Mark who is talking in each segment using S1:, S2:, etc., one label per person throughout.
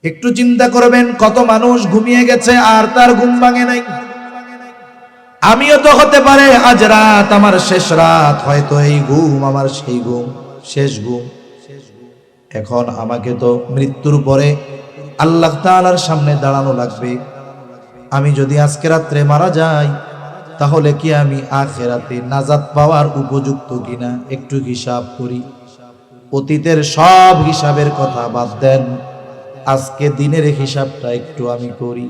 S1: একটু চিন্তা করবেন, কত মানুষ ঘুমিয়ে গেছে আর তার ঘুম ভাঙে নাই। আমিও তো হতে পারে আজ রাত আমার শেষ রাত, হয়তো এই ঘুম আমার সেই ঘুম, শেষ ঘুম। এখন আমাকে তো মৃত্যুর পরে আল্লাহ তাআলার সামনে দাঁড়ানো লাগবে। আমি যদি আজকে রাত্রে মারা যাই, তাহলে কি আমি আখিরাতে নাজাত পাওয়ার উপযুক্ত কিনা একটু হিসাব করি। অতীতের সব হিসাবের কথা বাদ দেন, আজকে দিনের হিসাবটা একটু আমি করি।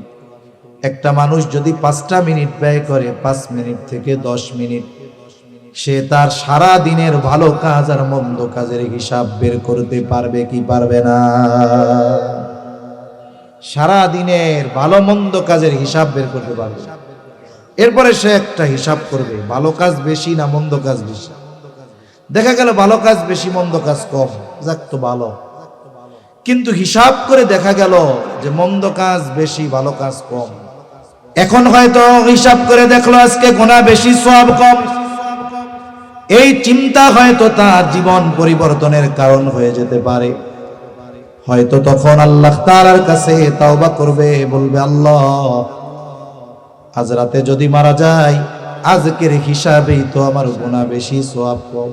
S1: একটা মানুষ যদি 5টা মিনিট ব্যয় করে, 5 মিনিট থেকে 10 মিনিট, সে তার সারা দিনের ভালো কাজ আর মন্দ কাজের হিসাব বের করতে পারবে কি পারবে না? সারা দিনের ভালো মন্দ কাজের হিসাব বের করতে পারবে। এরপরে সে একটা হিসাব করবে, ভালো কাজ বেশি না মন্দ কাজ বেশি। দেখা গেল ভালো কাজ বেশি মন্দ কাজ কম, যাক তো ভালো। কিন্তু হিসাব করে দেখা গেল যে মন্দ কাজ বেশি ভালো কাজ কম। এখন হয়তো হিসাব করে দেখলো আজকে গুনাহ বেশি সওয়াব কম। এই চিন্তা হয়তো তার জীবন পরিবর্তনের কারণ হয়ে যেতে পারে। হয়তো তখন আল্লাহ তাআলার কাছে তাওবা করবে, বলবে আল্লাহ আজ রাতে যদি মারা যায়, আজকের হিসাবেই তো আমার গুনাহ বেশি সওয়াব কম।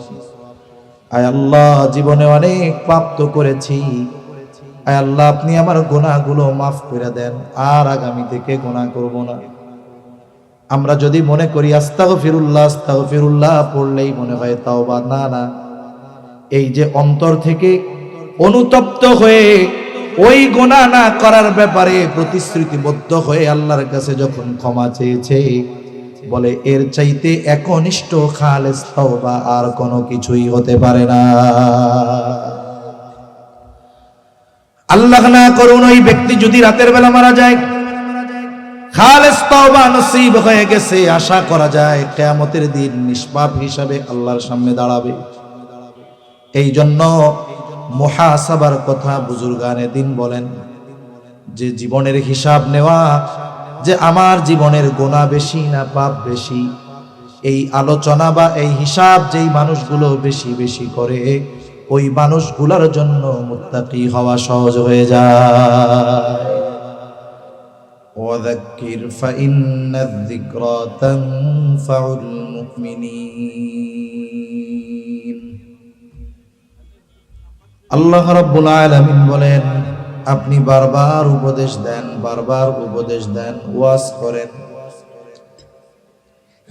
S1: আয় আল্লাহ, জীবনে অনেক পাপ তো করেছি, আয় আল্লাহ আপনি আমার গুনাহগুলো মাফ করে দেন, আর আগামী থেকে গুনাহ করব না। আমরা যদি মনে করি আস্তাগফিরুল্লাহ আস্তাগফিরুল্লাহ পড়লেই মনে হয় তাওবা, না না, এই যে অন্তর থেকে অনুতপ্ত হয়ে ওই গুনাহ না করার ব্যাপারে প্রতিশ্রুতিবদ্ধ হয়ে আল্লাহর কাছে যখন ক্ষমা চেয়েছে, বলে এর চাইতে একনিষ্ঠ খালেস তাওবা আর কোনো কিছুই হতে পারে না। আল্লাহ না করুন ওই ব্যক্তি যদি রাতের বেলা মারা যায়, খালেস তাওবা নসিব হয়ে গেছে, আশা করা যায় কিয়ামতের দিন নিষ্পাপ হিসাবে আল্লাহর সামনে দাঁড়াবে। এই জন্য মুহাসাবার কথা বুজুর্গানে দিন বলেন, যে জীবনের হিসাব নেওয়া, যে আমার জীবনের গুনাহ বেশি না পাপ বেশি, এই আলোচনা বা এই হিসাব যেই মানুষগুলো বেশি বেশি করে, ওই মানুষগুলোর জন্য মুত্তাকি হওয়া সহজ হয়ে যায়। ওয়াযাক্কির ফাইন্নায-যিকরা তানফাউল মুমিনিন। আল্লাহ রাব্বুল আলামিন বলেন, আপনি বারবার উপদেশ দেন, বারবার উপদেশ দেন, ওয়াজ করেন।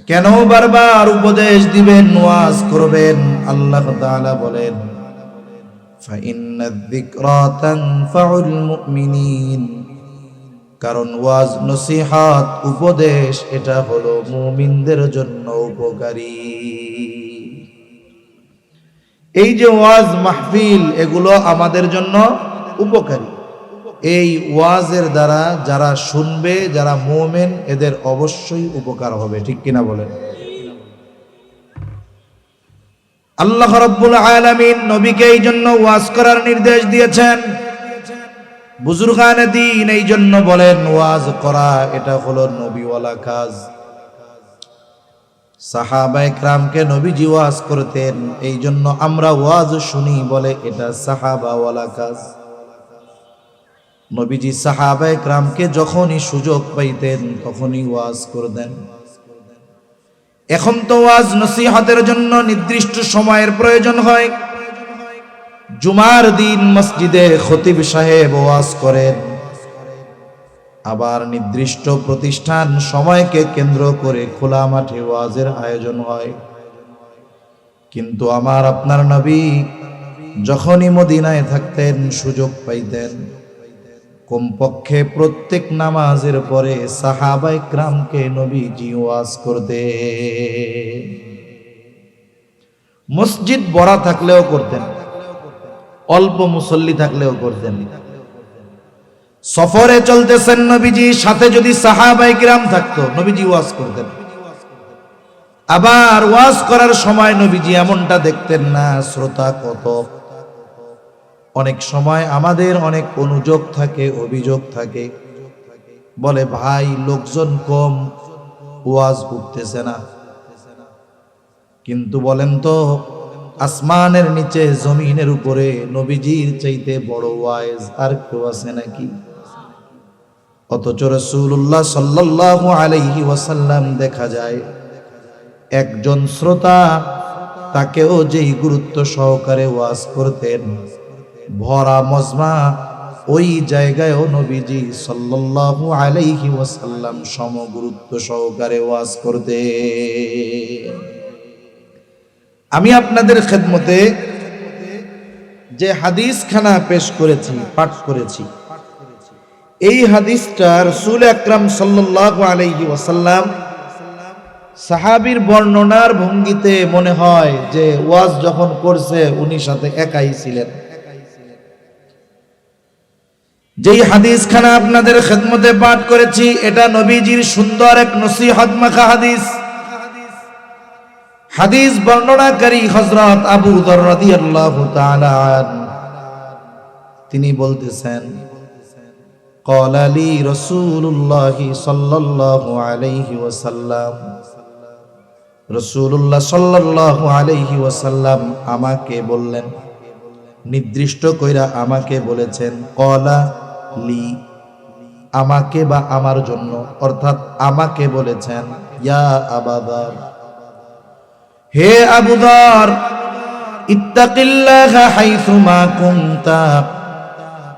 S1: কেন বারবার উপদেশ দিবেন, ওয়াজ করবেন? আল্লাহ তাআলা বলেন, ফাইন্নায-যিকরা তানফাউল মুমিনিন, কারণ ওয়াজ নসিহত উপদেশ এটা হলো মুমিনদের জন্য উপকারী। এই যে ওয়াজ মাহফিল, এগুলো আমাদের জন্য উপকারী। এই ওয়াজের দ্বারা যারা শুনবে, যারা মুমিন, এদের অবশ্যই উপকার হবে, ঠিক কিনা বলেন? আল্লাহ রাব্বুল আলামিন নবীকে এই জন্য ওয়াজ করার নির্দেশ দিয়েছেন। বুজুর্গানে দ্বীন এই জন্য বলেন ওয়াজ করা এটা হলো নবীওয়ালা কাজ। সাহাবায়ে কেরামকে নবীজি ওয়াজ করতেন, এই জন্য আমরা ওয়াজ শুনি, বলে এটা সাহাবাওয়ালা কাজ। নবীজি সাহাবায়ে কেরামকে যখনই সুযোগ পাইতেন তখনই ওয়াজ করতেন। এখন তো ওয়াজ নসিহতের জন্য নির্দিষ্ট সময়ের প্রয়োজন হয়। জুমার দিন মসজিদে খতিব সাহেব ওয়াজ করেন, আবার নির্দিষ্ট প্রতিষ্ঠান সময়কে কেন্দ্র করে খোলা মাঠে ওয়াজের আয়োজন হয়। কিন্তু আমার আপনার নবী যখনই মদিনায় থাকতেন, সুযোগ পাইতেন, কমপক্ষে প্রত্যেক নামাজের পরে সাহাবায়ে কেরামকে নবীজি ওয়াজ করতেন। মসজিদ ভরা থাকলেও করতেন, অল্প মুসল্লি থাকলেও করতেন। সফরে চলতেছেন নবীজি, সাথে যদি সাহাবায়ে কিরাম থাকতো, নবীজি ওয়াজ করতেন। আবার ওয়াজ করার সময় নবীজি এমনটা দেখতেন না শ্রোতা কত। অনেক সময় আমাদের অনেক অনুযোগ থাকে, অভিযোগ থাকে, বলে ভাই লোকজন কম, ওয়াজ উঠতেছে না। কিন্তু বলেন তো, আসমানের নিচে জমিনের উপরে নবীজির চাইতে বড় ওয়াইজ আর কেউ আছে নাকি? অথচ রাসূলুল্লাহ সাল্লাল্লাহু আলাইহি ওয়াসাল্লাম দেখা যায় একজন শ্রোতা তাকেও যেই গুরুত্ব সহকারে ওয়াজ করতেন, ভরা মজমা ওই জায়গায়ও নবীজি সাল্লাল্লাহু আলাইহি ওয়াসাল্লাম সম গুরুত্ব সহকারে ওয়াজ করতেন। আমি আপনাদের খেদমতে যে হাদিস খানা পেশ করেছি, পাঠ করেছি, এই হাদিসটা রাসূল আকরাম সাল্লাল্লাহু আলাইহি ওয়াসাল্লাম সাহাবীর বর্ণনার ভঙ্গিতে মনে হয় যে ওয়াজ যখন করছে উনি সাথে একাই ছিলেন। যেই হাদিস খানা আপনাদের খেদমতে পাঠ করেছি এটা নবীজির সুন্দর এক নসিহত মাখা হাদিস। হাদিস বর্ণনাকারী হযরত আবু যর রাদিয়াল্লাহু তাআলা আনহু তিনি বলতেছেন, قال لي رسول الله صلى الله عليه وسلم, রাসূলুল্লাহ সাল্লাল্লাহু আলাইহি ওয়াসাল্লাম আমাকে বললেন, নির্দিষ্ট কইরা আমাকে বলেছেন, কলা লি, আমাকে বা আমার জন্য, অর্থাৎ আমাকে বলেছেন, ইয়া আবু যর, হে আবু যর, ইত্তাকিল্লাহা হাইসুমা কুনতা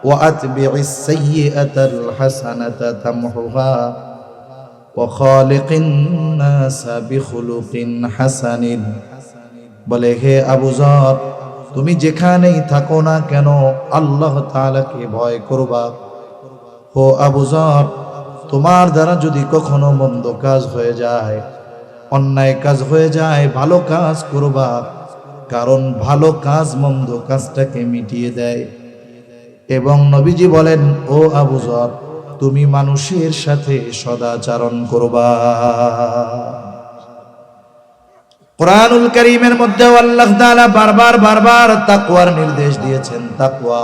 S1: ওয়া আতবি'is সাইয়্যাতাল হাসানাতা তামহুহা ওয়া খালিকিন নাসা বিখুলুকিন হাসানিন। বলে, হে আবু যর, তুমি যেখানেই থাকো না কেন আল্লাহ তাআলাকে ভয় করবা। ও আবু যর, তোমার দ্বারা যদি কখনো মন্দ কাজ হয়ে যায়, অন্যায় কাজ হয়ে যায়, ভালো কাজ করবা, কারণ ভালো কাজ মন্দ কাজটাকে মিটিয়ে দেয়। এবং নবীজি বলেন, ও আবু যর, তুমি মানুষের সাথে সদাচরণ করবা। কুরআনুল কারীমের মধ্যে আল্লাহ তাআলা বারবার তাকওয়ার নির্দেশ দিয়েছেন। তাকওয়া,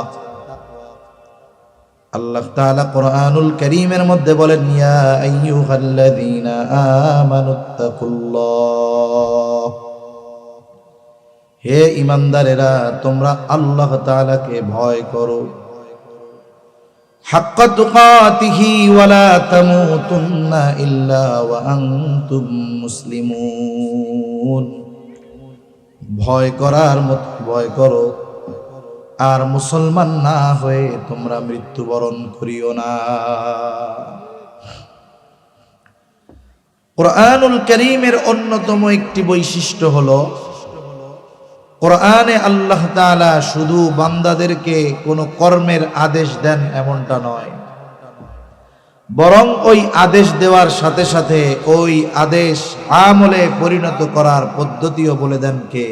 S1: আল্লাহ তাআলা কুরআনুল কারীমের মধ্যে বলেন, ইয়া আইয়ুহাল্লাযীনা আমানুত্তাকুল্লাহ, হে ঈমানদারেরা, তোমরা আল্লাহ তাআলাকে ভয় করো। হাক্কা তুকাতিহি ওয়া লা তামুতুন্না ইল্লা ওয়া আনতুম মুসলিমুন। ভয় করার মতো ভয় করো, আর মুসলমান না হয়ে তোমরা মৃত্যুবরণ করিও না। কুরআনুল কারীমের অন্যতম একটি বৈশিষ্ট্য হলো, কোরআনে আল্লাহ তাআলা শুধু বান্দাদেরকে কোনো কর্মের আদেশ দেন এমনটা নয়, বরং ওই আদেশ দেওয়ার সাথে সাথে ওই আদেশ আমলে পরিণত করার পদ্ধতিও বলে দেন কে?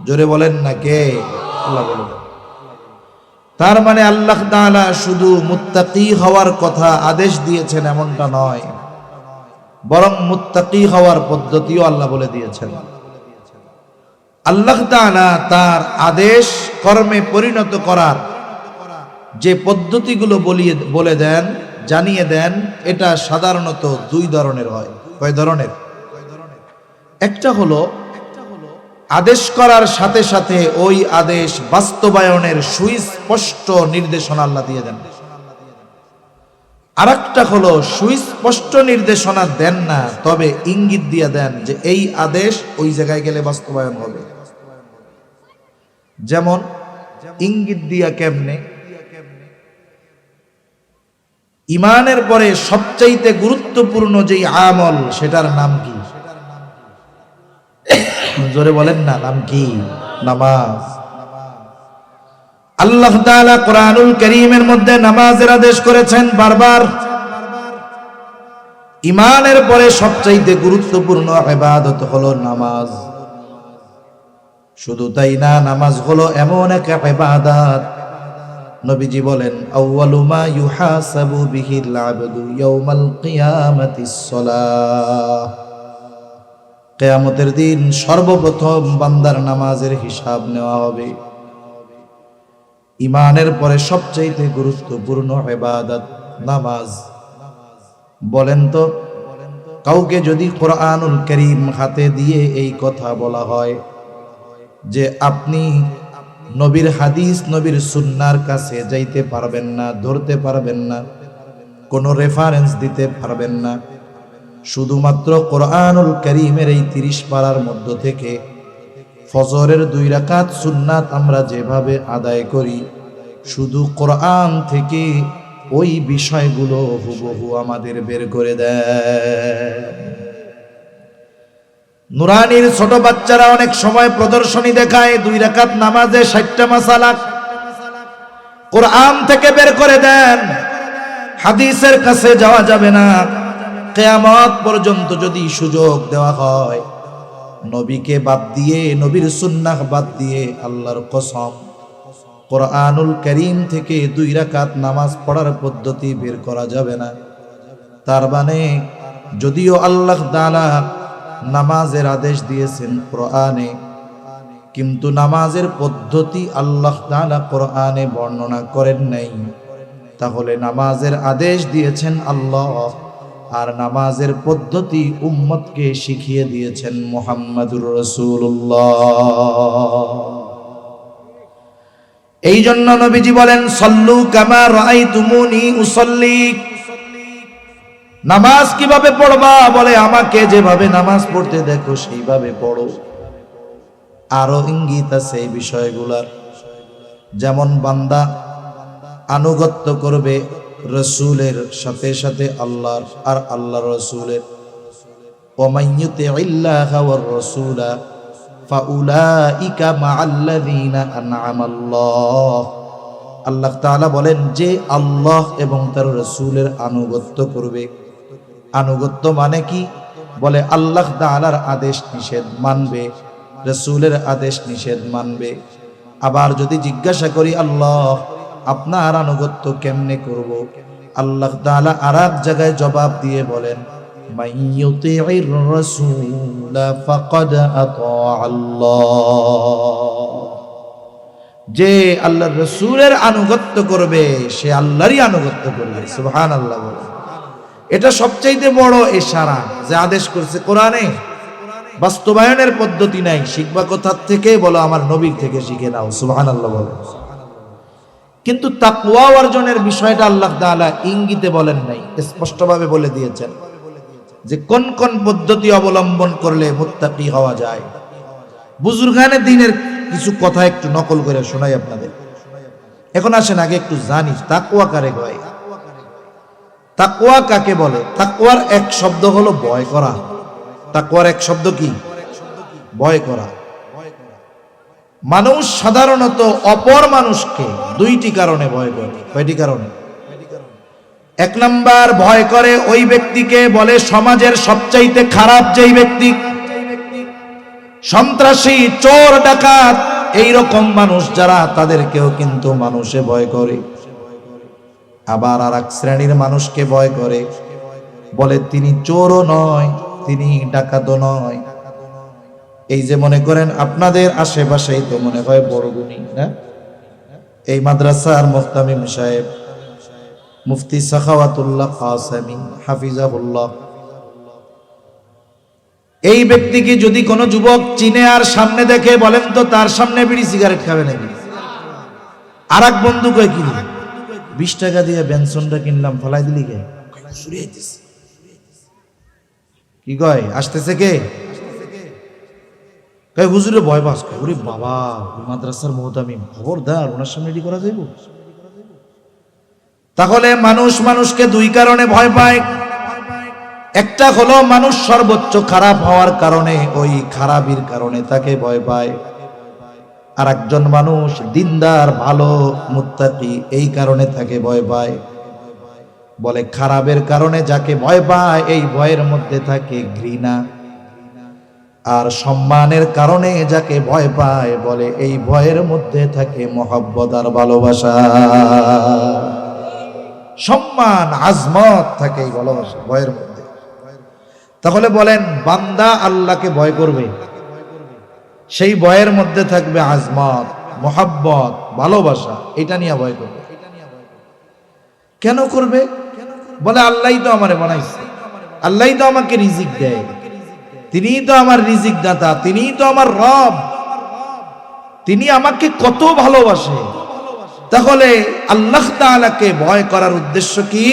S1: জোরে বলেন না কে? আল্লাহ বলে দেন। তার মানে আল্লাহ তাআলা শুধু মুত্তাকি হওয়ার কথা আদেশ দিয়েছেন এমনটা নয়, বরং মুত্তাকি হওয়ার পদ্ধতিও আল্লাহ বলে দিয়েছেন। আল্লাহ তাআলা তার আদেশ কর্মে পরিণত করার যে পদ্ধতিগুলো বলে দেন, জানিয়ে দেন, এটা সাধারণত দুই ধরনের হয়। কয় ধরনের? একটা হলো আদেশ করার সাথে সাথে ওই আদেশ বাস্তবায়নের সুস্পষ্ট নির্দেশনা আল্লাহ দিয়ে দেন। আরেকটা হলো সুস্পষ্ট নির্দেশনা দেন না, তবে ইঙ্গিত দিয়ে দেন যে এই আদেশ ওই জায়গায় গেলে বাস্তবায়ন হবে। যেমন ইঙ্গিত দিয়া কেমনে? ঈমানের পরে সবচাইতে গুরুত্বপূর্ণ যেই আমল, সেটার নাম কি? জোরে বলেন না, নাম কি? নামাজ। আল্লাহ তাআলা কুরআনুল কারীমের মধ্যে নামাজের আদেশ করেছেন বারবার। ঈমানের পরে সবচাইতে গুরুত্বপূর্ণ ইবাদত হলো নামাজ। শুধু তাই না, নামাজ হলো এমন এক ইবাদত, নবীজি বলেন, আউয়ালু মা ইউহাসাবু বিহিল আবদু ইয়াউমাল কিয়ামাতিস সালাহ। কিয়ামতের দিন সর্বপ্রথম বান্দার নামাজের হিসাব নেওয়া হবে। ঈমানের পরে সবচাইতে গুরুত্বপূর্ণ ইবাদত নামাজ। বলেন তো, কাউকে যদি কুরআনুল কারীম হাতে দিয়ে এই কথা বলা হয়, যে আপনি নবীর হাদিস নবীর সুন্নাহর কাছে যাইতে পারবেন না, ধরতে পারবেন না, কোনো রেফারেন্স দিতে পারবেন না। শুধুমাত্র কোরআনুল কারীমের এই 30 পারার মধ্য থেকে ফজরের 2 রাকাত সুন্নাত আমরা যেভাবে আদায় করি, শুধু কোরআন থেকে ওই বিষয়গুলো হুবহু আমাদের বের করে দেয়। নুরানির ছোট বাচ্চারা অনেক সময় প্রদর্শনী দেখায় 2 রাকাত নামাজে 60টা মাসালা কোরআন থেকে বের করে দেন। হাদিসের কাছে যাওয়া যাবে না। কিয়ামত পর্যন্ত যদি সুযোগ দেওয়া হয়, নবীকে বাদ দিয়ে, নবীর সুন্নাহ বাদ দিয়ে, আল্লাহর কসম কোরআনুল কারীম থেকে 2 রাকাত নামাজ পড়ার পদ্ধতি বের করা যাবে না। তার মানে যদিও আল্লাহ তাআলা নামাজের আদেশ দিয়েছেন কোরআনে, কিন্তু নামাজের পদ্ধতি আল্লাহ তাআলা কোরআনে বর্ণনা করেন নাই। তাহলে নামাজের আদেশ দিয়েছেন আল্লাহ, আর নামাজের পদ্ধতি উম্মতকে শিখিয়ে দিয়েছেন মুহাম্মাদুর রাসূলুল্লাহ। এই জন্য নবীজি বলেন, সল্লু কামা রাআইতুমুনি উসাল্লি। নামাজ কিভাবে পড়বা? বলে আমাকে যেভাবে নামাজ পড়তে দেখো সেইভাবে পড়ো। আরো ইঙ্গিত আছে এই বিষয়গুলার। যেমন বান্দা আনুগত্য করবে রসুলের সাথে সাথে আল্লাহর আর আল্লাহর রসুলের। Oman ইউতিইল্লাহা war রাসূলা ফাউলাইকা মাআল্লাযীনা আন'আমাল্লাহ। আল্লাহ তাআলা বলেন, যে আল্লাহ এবং তার রসুলের আনুগত্য করবে। আনুগত্য মানে কি? বলে আল্লাহ তাআলার আদেশ নিষেধ মানবে, রসুলের আদেশ নিষেধ মানবে। আবার যদি জিজ্ঞাসা করি, আল্লাহ আপনার আনুগত্য কেমনে করব? আল্লাহ তাআলা আরেক জায়গায় জবাব দিয়ে বলেন, মাইয়ুতিইর রাসূলা ফাকাদ আতাআল্লাহ। যে আল্লাহর রাসূলের আনুগত্য করবে সে আল্লাহরই আনুগত্য করবে। সুবহানাল্লাহ বলে। এটা সবচাইতে বড় ইশারা যে আদেশ করছে কোরআনে। বাস্তবায়নের পদ্ধতি নাই, শিখবা কোথার থেকে? বলো আমার নবীর থেকে শিখে নাও। সুবহানাল্লাহ বলে। কিন্তু তাকওয়া অর্জনের বিষয়টা আল্লাহ তাআলা ইঙ্গিতে বলেন নাই, স্পষ্টভাবে বলে দিয়েছেন যে কোন কোন পদ্ধতি অবলম্বন করলে মুত্তাকি হওয়া যায়। বুজুর্গানে দ্বীনের কিছু কথা একটু নকল করে শোনাই আপনাদের। এখন আসেন আগে একটু জানি তাকওয়া কারে কয়। তাকওয়া কাকে বলে? তাকওয়ার এক শব্দ হলো ভয় করা। তাকওয়ার এক শব্দ কি? ভয় করা। মানুষ সাধারণত অপর মানুষকে 2টি কারণে ভয় করে। কয়টি কারণে? 1 নাম্বার, ভয় করে ওই ব্যক্তিকে, বলে সমাজের সবচাইতে খারাপ যেই ব্যক্তি, সন্ত্রাসী, চোর, ডাকাত, এইরকম মানুষ যারা, তাদেরকেও কিন্তু মানুষে ভয় করে। আবার আরেক শ্রেণীর মানুষকে ভয় করে, বলে তিনি চোরও নয়, তিনি ডাকাতও নয়। এই যে মনে করেন আপনাদের আশেপাশেই তো মনে হয় বড় গুণী না, এই মাদ্রাসার মুহতামিম সাহেব মুফতি সাখাওয়াতুল্লাহ কাসেমী হাফিজাহুল্লাহ, এই ব্যক্তিকে যদি কোনো যুবক চিনে আর সামনে দেখে, বলেন তো তার সামনে বিড়ি সিগারেট খাবে নাকি? আর এক বন্ধু কয়, কি 20 টাকা দিয়ে বেনসনটা কিনলাম, ফলাই দিলি কে? কি কয়? আসতেছে কে? কয় হুজুরে ভয় পাস। ওরে বাবা, মাদ্রাসার মুহতামিম, খবরদার, ওনার সামনে এডি করা যাইব? তাহলে মানুষ মানুষকে 2 কারণে ভয় পায়। একটা হলো মানুষ সর্বোচ্চ খারাপ হওয়ার কারণে, ওই খারাপির কারণে তাকে ভয় পায়। আর একজন মানুষ দিনদার, ভালো, মুত্তাকি, এই কারণে তাকে ভয় পায়। বলে খারাপের কারণে যাকে ভয় পায়, এই ভয়ের মধ্যে থাকে ঘৃণা। আর সম্মানের কারণে যাকে ভয় পায়, বলে এই ভয়ের মধ্যে থাকে মহব্বত আর ভালোবাসা। সম্মান, আজমত থাকে এই ভালোবাসা, ভয়ের মধ্যে। তাহলে বলেন, বান্দা আল্লাহকে ভয় করবে, সেই ভয়ের মধ্যে থাকবে আজমত, মহব্বত, ভালোবাসা, এটা নিয়ে ভয় করবে। কেন করবে? বলে আল্লাহই তো আমারে বানাইছে, আল্লাহই তো আমাকে রিজিক দেয়, তিনিই তো আমার রিজিক দাতা, তিনিই তো আমার রব। তিনি আমাকে কত ভালোবাসে। তাহলে আল্লাহ তাআলাকে ভয় করার উদ্দেশ্য কি?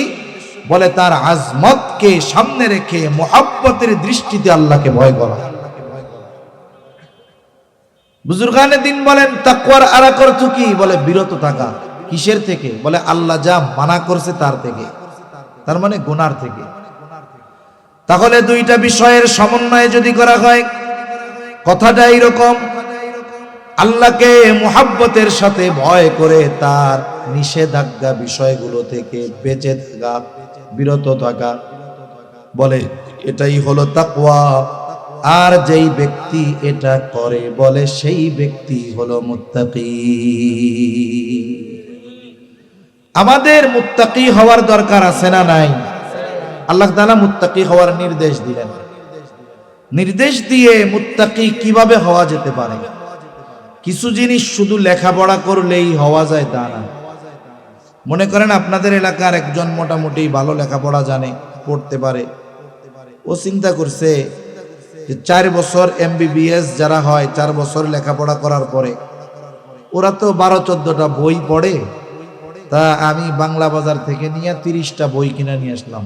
S1: বলে তার আজমতকে সামনে রেখে মুহাব্বতের দৃষ্টিতে আল্লাহকে ভয় করা। বুজুর্গানে দিন বলেন তাকওয়ার আরাক অর্থ কি? বলে বিরত থাকা। কিসের থেকে? বলে আল্লাহ যা মানা করছে তার থেকে, তার মানে গুনার থেকে। তাহলে দুইটা বিষয়ের সমন্বয় যদি করা হয়, কথাটা এইরকম, আল্লাহকে মুহাব্বতের সাথে ভয় করে তার নিষেধাজ্ঞা বিষয়গুলো থেকে বেঁচে থাকা, বিরত থাকা, বলে এটাই হলো তাকওয়া। আর যেই ব্যক্তি এটা করে বলে সেই ব্যক্তি হলো মুত্তাকি। আমাদের মুত্তাকি হওয়ার দরকার আছে না নাই? আল্লাহ তাআলা মুত্তাকি হওয়ার নির্দেশ দিলেন। নির্দেশ দিয়ে মুত্তাকি কিভাবে হওয়া যেতে পারে? কিছু জিনিস শুধু লেখাপড়া করলেই হওয়া যায় তা না। মনে করেন আপনাদের এলাকার একজন মোটামুটি ভালো লেখাপড়া জানে, পড়তে পারে, ও চিন্তা করছে যে 4 বছর MBBS যারা হয় 4 বছর লেখাপড়া করার পরে ওরা তো 12-14টা বই পড়ে, তা আমি বাংলা বাজার থেকে নিয়ে 30টা বই কিনে নিয়ে আসলাম।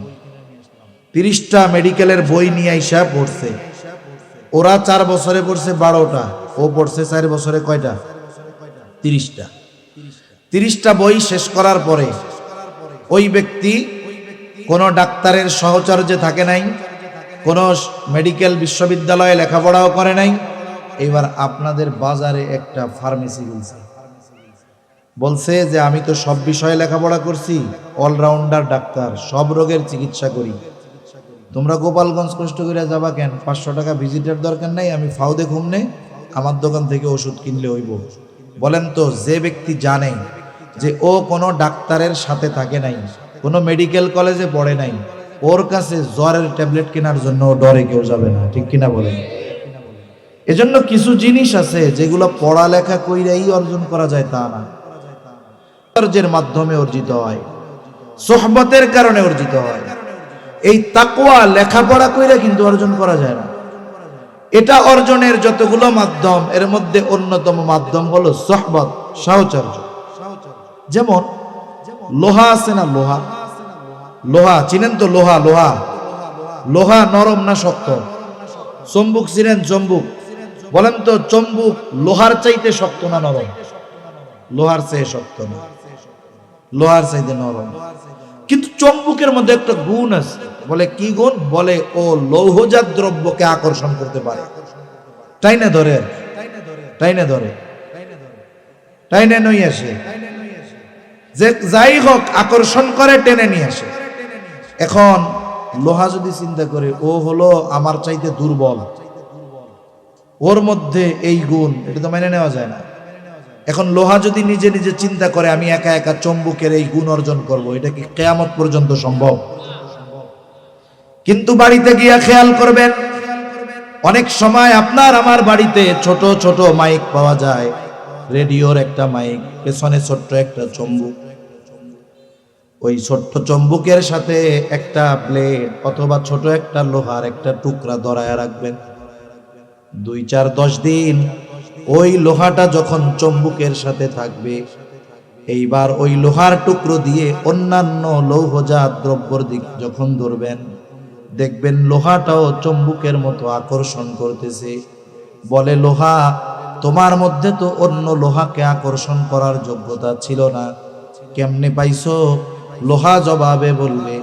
S1: 30টা মেডিকেলের বই নিয়ে আইসা পড়ছে। ওরা 4 বছরে পড়ছে 12টা, ও পড়ছে 4 বছরে কয়টা? 30টা। 30টা বই শেষ করার পরে ওই ব্যক্তি কোনো ডাক্তারের সহচর্যে থাকে নাই, কোনো মেডিকেল বিশ্ববিদ্যালয়ে লেখাপড়াও করে নাই। এবার আপনাদের বাজারে একটা ফার্মেসি বলছে যে আমি তো সব বিষয়ে লেখাপড়া করছি, অলরাউন্ডার ডাক্তার, সব রোগের চিকিৎসা করি। তোমরা গোপালগঞ্জ কষ্ট করে যাবা কেন? 500 টাকা ভিজিটের দরকার নাই, আমি ফাউদে ঘুমনে আমার দোকান থেকে ওষুধ কিনলে হইব। বলেন তো, যে ব্যক্তি জানে যে ও কোনো ডাক্তারের সাথে থাকে নাই, কোনো মেডিকেল কলেজে পড়ে নাই, ওর কাছে জ্বরের ট্যাবলেট কেনার জন্য ডরে কেউ যাবে না, ঠিক কিনা বলেন? এজন্য কিছু জিনিস আছে যেগুলো পড়ালেখা কইরাই অর্জন করা যায় তা না, সৌন্দর্যের মাধ্যমে অর্জিত হয়, সোহবতের কারণে অর্জিত হয়। এই তাকওয়া লেখাপড়া কইরা কিন্তু অর্জন করা যায় না। এটা অর্জনের যতগুলো মাধ্যম, এর মধ্যে অন্যতম মাধ্যম হলো সোহবত, সাহচর্য। যেমন লোহা আছে না, লোহা, লোহা চিনেন তো? লোহা লোহা লোহা নরম না শক্ত? চম্বুক চিনেন? চম্বুক, বলেন তো চম্বুক লোহার চাইতে শক্ত না নরম? লোহার চেয়ে শক্ত না, লোহার চাইতে নরম। কিন্তু চম্বুকের মধ্যে একটা গুণ আছে। বলে কি গুণ? বলে ও লৌহজাত দ্রব্যকে আকর্ষণ করতে পারে। টাইনে ধরে, টাইনে ধরে, টাইনে নই আসে, যে যাই হোক আকর্ষণ করে, টেনে নিয়ে আসে। এখন লোহা যদি চিন্তা করে ও হলো আমার চাইতে দুর্বল, ওর মধ্যে এই গুণ, এটা তো মেনে নেওয়া যায় না। এখন লোহা যদি নিজে নিজে চিন্তা করে আমি একা একা চম্বুকের এই গুণ অর্জন করব, এটা কি কিয়ামত পর্যন্ত সম্ভব? কিন্তু বাড়িতে গিয়া খেয়াল করবেন, অনেক সময় আপনার আমার বাড়িতে ছোট ছোট মাইক পাওয়া যায়, রেডিওর একটা মাইক, পেছনে ছোট্ট একটা চম্বুক। ওই ছোট্ট চম্বুকের সাথে একটা ব্লেড অথবা ছোট একটা লোহার একটা টুকরা ধরায় রাখবেন। 2, 4, 10 দিন ওই লোহাটা যখন চম্বুকের সাথে থাকবে, এইবার ওই লোহার টুকরো দিয়ে অন্যান্য লৌহজাত দ্রব্যর দিক যখন ধরবেন, দেখবেন লোহাটাও চম্বুকের মতো আকর্ষণ করতেছে। বলে লোহা, তোমার মধ্যে তো অন্য লোহাকে আকর্ষণ করার যোগ্যতা ছিল না, কেমনে পাইছো? লোহা জবাবে বলবে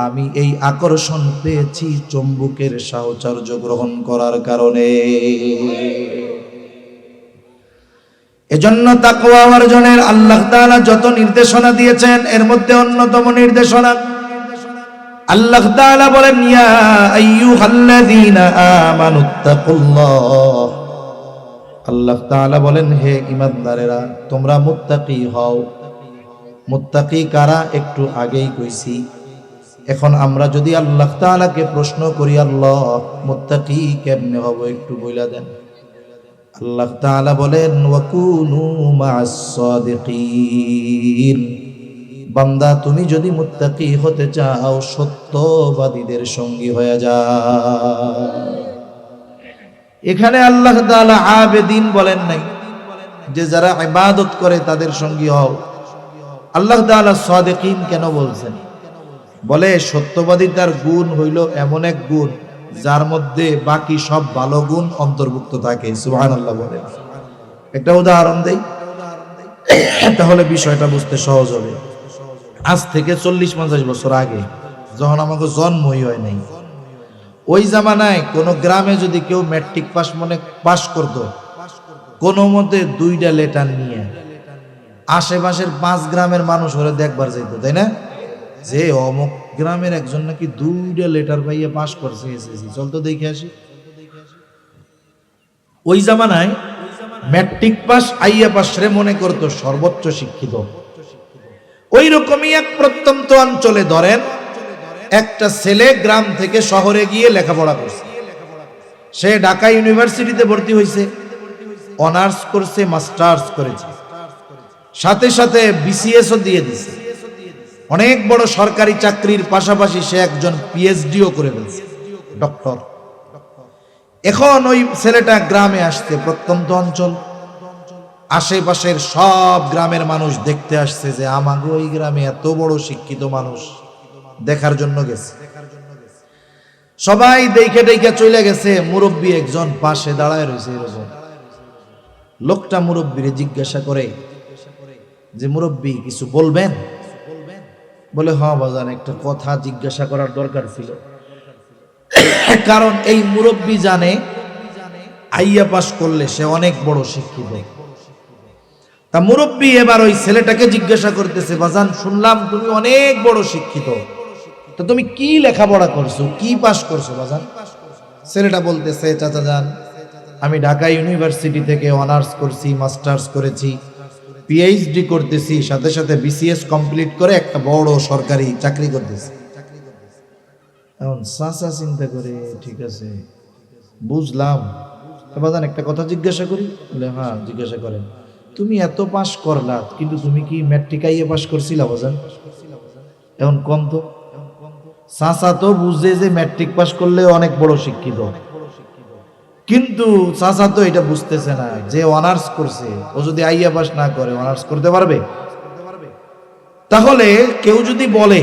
S1: আমি এই আকর্ষণ পেয়েছি চম্বুকের সাহচর্য গ্রহণ করার কারণে। এজন্য তাকওয়া অর্জনের আল্লাহ তাআলা যত নির্দেশনা দিয়েছেন, এর মধ্যে অন্যতম নির্দেশনা আল্লাহ তাআলা বলেন ইয়া আইয়ুহাল্লাযীনা আমানুত্তাকুল্লাহ। আল্লাহ তাআলা বলেন হে ঈমানদারেরা, তোমরা মুত্তাকি হও। মুত্তাকি কারা? একটু আগেই কইছি। এখন আমরা যদি আল্লাহ তাআলাকে প্রশ্ন করি, আল্লাহ মুত্তাকি কেমনে হব, একটু বইলা দেন। আল্লাহ তাআলা বলেন ওয়াকুনু মা'আস সাদিকিন। বান্দা, তুমি যদি মুত্তাকি হতে চাও, সত্যবাদীদের সঙ্গী হয়ে যাও। এখানে আল্লাহ তাআলা আবেদিন বলেন নাই, যে যারা ইবাদত করে তাদের সঙ্গী হও। আল্লাহ তাআলা সাদিকিন কেন বলছেন? বলে সত্যবাদিতার গুণ হইল এমন এক গুণ যার মধ্যে বাকি সব ভালো গুণ অন্তর্ভুক্ত থাকে। সুবহানাল্লাহ বলে। একটা উদাহরণ দেই, তাহলে বিষয়টা বুঝতে সহজ হবে। আজ থেকে 40-50 বছর আগে, যখন আমাকে জন্মই হয় নাই, ওই জামানায় কোন গ্রামে যদি কেউ ম্যাট্রিক পাস করত, কোনো মতে 2টা লেটার নিয়ে আশেপাশের 5 গ্রামের মানুষ ওরা দেখবার যাইতো, তাই না? যে অমুক গ্রামের একজন নাকি 2টা লেটার পাইয়া পাস করছে এসএসসি, চল তো দেখে আসি। ওই জামানায় ম্যাট্রিক পাস আইয়া পাস রে মনে করতো সর্বোচ্চ শিক্ষিত। ওই রকমই এক প্রত্যন্ত অঞ্চলে ধরেন একটা ছেলে গ্রাম থেকে শহরে গিয়ে লেখাপড়া করছে। সে ঢাকা ইউনিভার্সিটিতে ভর্তি হয়েছে, অনার্স করছে, মাস্টার্স করেছে, সাথে সাথে বিসিএসও দিয়ে দিছে। অনেক বড় সরকারি চাকরির পাশাপাশি সে একজন পিএইচডিও করে ফেলছে, ডক্টর। এখন ওই ছেলেটা গ্রামে আসছে, প্রত্যন্ত অঞ্চল, আশেপাশের সব গ্রামের মানুষ দেখতে আসছে যে আমাগো ওই গ্রামে এত বড় শিক্ষিত মানুষ, দেখার জন্য গেছে। সবাই দেখে দেখে চলে গেছে। মুরব্বী একজন পাশে দাঁড়ায় রয়েছে এরকম। লোকটা মুরব্বীরে জিজ্ঞাসা করে যে মুরব্বী কিছু বলবেন? বলে হ্যাঁ বাজান, একটা কথা জিজ্ঞাসা করার দরকার ছিল। কারণ এই মুরব্বী জানে আইয়া পাস করলে সে অনেক বড় শিক্ষিত। তা মুরব্বী এবার ওই ছেলেটাকে জিজ্ঞাসা করতেছে, বাজান শুনলাম তুমি অনেক বড় শিক্ষিত, তো তুমি কি লেখাপড়া করছো, কি পাস করছো বাজান? ছেলেটা বলতেছে, চাচা যান আমি ঢাকা ইউনিভার্সিটি থেকে অনার্স করছি, মাস্টার্স করেছি, পিএইচডি করতেছি, সাথে সাথে বিসিএস কমপ্লিট করে একটা বড় সরকারি চাকরি করতেছি। এখন চাচা চিন্তা করে, ঠিক আছে বুঝলাম, বাজান একটা কথা জিজ্ঞাসা করি? বলে হ্যাঁ জিজ্ঞাসা করেন। তুমি এত পাস করলা, কিন্তু তুমি কি ম্যাট্রিক আইয়ে পাস করছিলা বাজান? এখন কম তো। চাচা তো বুঝে যে ম্যাট্রিক পাস করলে অনেক বড় শিক্ষিত, কিন্তু চাচা তো এটা বুঝতেছে না যে অনার্স করছে ও যদি আইয়া পাস না করে অনার্স করতে পারবে? তাহলে কেউ যদি বলে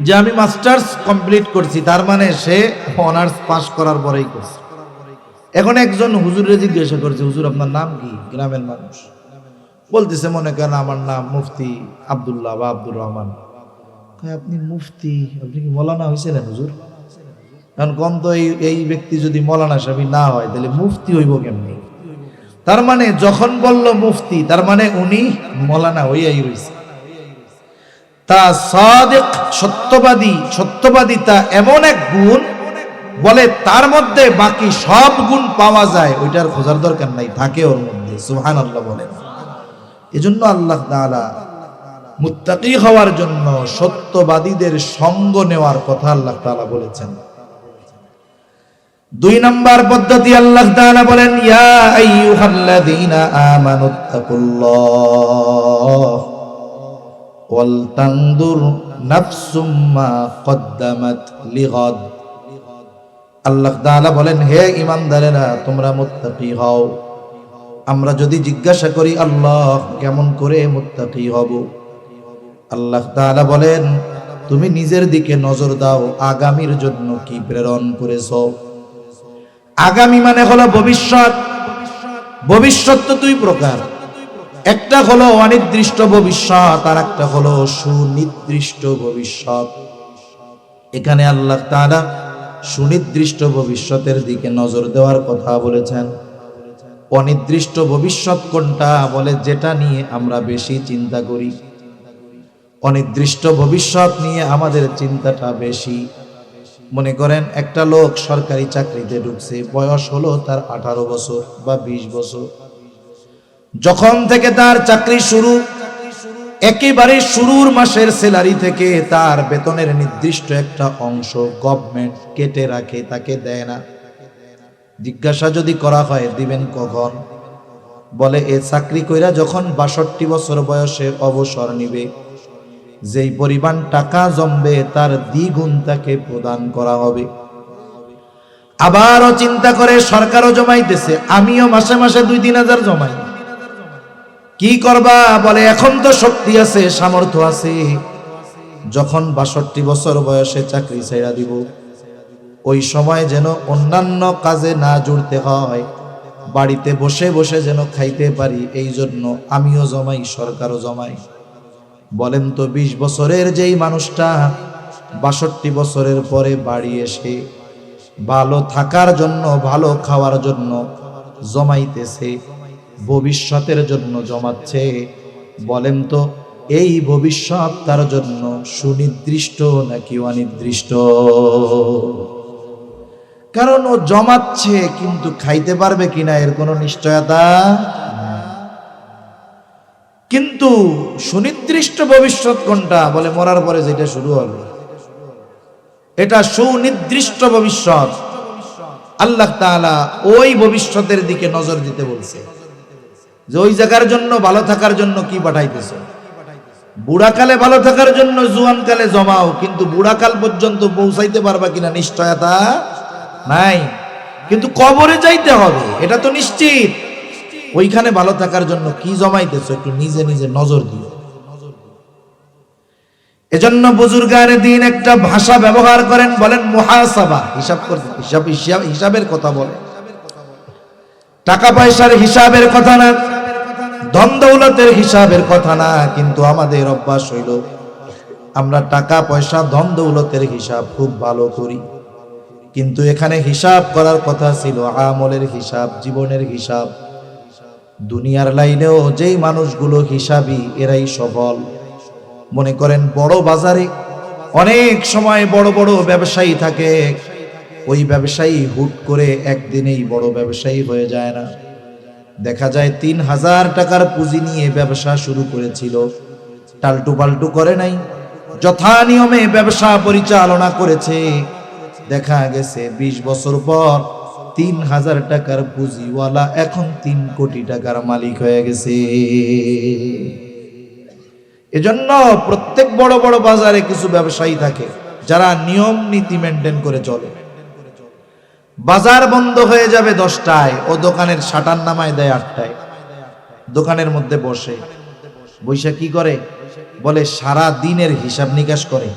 S1: যে আমি মাস্টার্স কমপ্লিট করছি, তার মানে সে অনার্স পাস করার পরেই করছে। এখন একজন হুজুরে জিজ্ঞাসা করছে, হুজুর আপনার নাম কি? গ্রামের মানুষ বলতেছে, মনে করেন আমার নাম মুফতি আব্দুল্লাহ বা আব্দুর রহমান। আপনি মুফতি, আপনি কি মৌলানা হয়েছিলেন হুজুর? কারণ কম তো এই ব্যক্তি যদি মৌলানা সাহেব না হয় তাহলে মুফতি হইব কেমনি? তার মানে যখন বলল মুফতি, তার মানে উনি মৌলানা হইয়াই রয়েছে। তা সাদিক, সত্যবাদিতা এমন এক গুণ, বলে তার মধ্যে বাকি সব গুণ পাওয়া যায়, ওইটার খোঁজার দরকার নাই, থাকে ওর মধ্যে। সুবহানাল্লাহ বলেন। এজন্য আল্লাহ তাআলা মুত্তাকি হওয়ার জন্য সত্যবাদীদের সঙ্গ নেওয়ার কথা আল্লাহ তাআলা বলেছেন। 2 নাম্বার পদ্ধতি আল্লাহ তাআলা বলেন, ইয়া আইয়ুহাল্লাযীনা আমানুত্তাকুল্লাহ ওয়াল তানদুর নাফসুম মা কদ্দামাত লিগাদ। আল্লাহ তাআলা বলেন, হে ঈমানদারেরা তোমরা মুত্তাকি হও। আমরা যদি জিজ্ঞাসা করি আল্লাহ কেমন করে মুত্তাকি হব, আল্লাহ তাআলা বলেন তুমি নিজের দিকে নজর দাও, আগামীর জন্য কি প্রেরণ করেছো। আগামী মানে হলো ভবিষ্যৎ। ভবিষ্যৎ তো 2 প্রকার, একটা হলো অনির্দিষ্ট ভবিষ্যৎ, আর একটা হলো সুনির্দিষ্ট ভবিষ্যৎ। এখানে আল্লাহ তাআলা সুনির্দিষ্ট ভবিষ্যতের দিকে নজর দেওয়ার কথা বলেছেন। অনির্দিষ্ট ভবিষ্যৎ কোনটা? বলে যেটা নিয়ে আমরা বেশি চিন্তা করি। অনির্দিষ্ট ভবিষ্যৎ নিয়ে আমাদের চিন্তাটা বেশি। মনে করেন একটা লোক সরকারি চাকরিতে ঢুকছে, বয়স হলো তার 18 বছর বা 20 বছর। যখন থেকে তার চাকরি শুরু, একেবারে শুরুর মাসের স্যালারি থেকে তার বেতনের নির্দিষ্ট একটা অংশ গভর্নমেন্ট কেটে রাখে, তাকে দেয় না। জিজ্ঞাসা যদি করা হয় দিবেন কখন, বলে এ চাকরি কইরা যখন 62 বছর বয়সে অবসর নিবে, যেই পরিমাণ টাকা জমবে তার দ্বিগুণ তাকে প্রদান করা হবে। আবারও চিন্তা করে সরকারও জমাইতেছে, আমিও মাসে মাসে 2-3 হাজার জমাই, কি করবা? বলে এখন তো শক্তি আছে, সামর্থ্য আছে, যখন 62 বছর বয়সে চাকরি ছেড়ে দিব ওই সময় যেন অন্যান্য কাজে না জুড়তে হয়, বাড়িতে বসে বসে যেন খাইতে পারি, এই জন্য আমিও জমাই, সরকারও জমাই। বলেন তো 20 বছরের যেই মানুষটা 62 বছরের পরে বাড়ি এসে ভালো থাকার জন্য, ভালো খাওয়ার জন্য জমাইতেছে, ভবিষ্যতের জন্য জমাচ্ছে, বলেন তো এই ভবিষ্যৎ তার জন্য সুনির্দিষ্ট নাকি অনির্দিষ্ট? কারণ ও জমাচ্ছে, কিন্তু খাইতে পারবে কিনা এর কোনো নিশ্চয়তা নাই। কিন্তু সুনির্দিষ্ট ভবিষ্যৎ কোনটা? বলে মরার পরে যেটা শুরু হবে, এটা সুনির্দিষ্ট ভবিষ্যৎ। আল্লাহ তাআলা ওই ভবিষ্যতের দিকে নজর দিতে বলছে, যে ওই জায়গার জন্য, ভালো থাকার জন্য কি পাঠাইতেছ? বুড়াকালে ভালো থাকার জন্য জুয়ানকালে জমাও, কিন্তু বুড়াকাল পর্যন্ত পৌঁছাইতে পারবা কিনা নিশ্চয়তা নাই। কিন্তু কবরে যাইতে হবে, এটা তো নিশ্চিত। ওইখানে ভালো থাকার জন্য কি জমাইতেছ, একটু নিজে নিজে নজর দিও। এজন্য বুজুর্গানে দিন একটা ভাষা ব্যবহার করেন, বলেন মুহাসাবা, হিসাব করতে, হিসাবের কথা বলে। টাকা পয়সার হিসাবের কথা না, ধন দৌলতের হিসাবের কথা না, কিন্তু আমাদের অভ্যাস হইল আমরা টাকা পয়সা, ধন দৌলতের হিসাব খুব ভালো করি, কিন্তু এখানে হিসাব করার কথা ছিল আমলের হিসাব, জীবনের হিসাব। দুনিয়ার লাইনেও যেই মানুষগুলো হিসাবী এরাই সফল। মনে করেন বড় বাজারে অনেক সময় বড় বড় ব্যবসায়ী থাকে, ওই ব্যবসায়ী হুট করে একদিনেই বড় ব্যবসায়ী হয়ে যায় না। দেখা যায় 3000 টাকার পুঁজি নিয়ে ব্যবসা শুরু করেছিল, টালটু পাল্টু করে নাই, যথা নিয়মে ব্যবসা পরিচালনা করেছে। দেখা গেছে 20 বছর পর 3000 টাকার পুঁজিওয়ালা এখন 3 কোটি টাকার মালিক হয়ে গেছে। এজন্য প্রত্যেক বড় বড় বাজারে কিছু ব্যবসায়ী থাকে যারা নিয়ম নীতি মেনটেন করে চলে। বাজার বন্ধ হয়ে যাবে 10টায়, ও দোকানের শাটার নামায় দেয় 8টায়, দোকানের মধ্যে বসে বৈশা কি করে? বলে সারা দিনের হিসাব নিকাশ করে।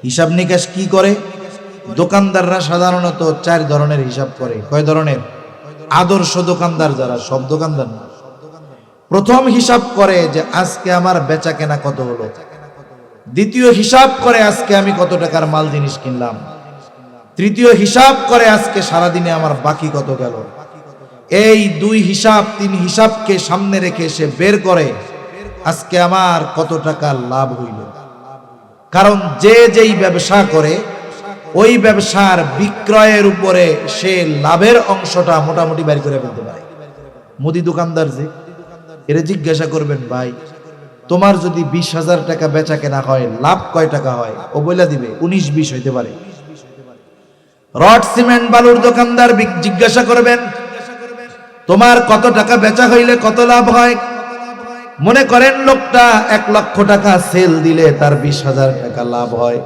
S1: হিসাব নিকাশ কি করে? দোকানদাররা সাধারণত 4 ধরনের হিসাব করে। কয় ধরনের? আদর্শ দোকানদার যারা, সব দোকানদার না। প্রথম হিসাব করে যে আজকে আমার বেচা কেনা কত হলো। দ্বিতীয় হিসাব করে আজকে আমি কত টাকার মাল জিনিস কিনলাম। তৃতীয় হিসাব করে আজকে সারাদিনে আমার বাকি কত গেল। এই 2 হিসাব 3 হিসাবকে সামনে রেখে সে বের করে আজকে আমার কত টাকা লাভ হইল। কারণ যে যেই ব্যবসা করে ওই ব্যবসার বিক্রয়ের উপরে সে লাভের অংশটা মোটামুটি বের করে ফেলতে পারে। মুদি দোকানদার যে, এর জিজ্ঞাসা করবেন, ভাই তোমার যদি 20,000 টাকা বেচা কেনা হয়, লাভ কয় টাকা হয়? ও বইলা দিবে 19-20 হইতে পারে। রড সিমেন্ট বালুর দোকানদার জিজ্ঞাসা করবেন, তোমার কত টাকা বেচা হইলে কত লাভ হয়? মনে করেন লোকটা 1 লক্ষ টাকা সেল দিলে তার 20,000 টাকা লাভ হয়,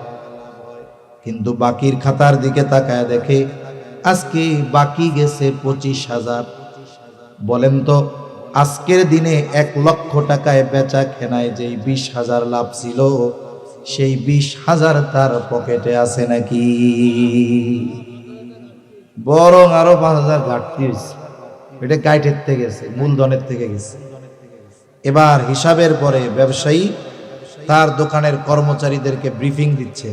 S1: কিন্তু বাকির খাতার দিকে তাকায় দেখে আজকে বাকি গেছে 25,000। বলেন তো আজকের দিনে 1 লক্ষ টাকায় বেচা কেনায় যেই 20,000 লাভ ছিল, সেই 20,000 তার পকেটে আছে নাকি? বরং আরো 5,000 ঘাটতি হয়েছে। এটা গাইটের থেকে গেছে, মূলধনের থেকে গেছে। এবার হিসাবের পরে ব্যবসায়ী তার দোকানের কর্মচারীদেরকে ব্রিফিং দিচ্ছে,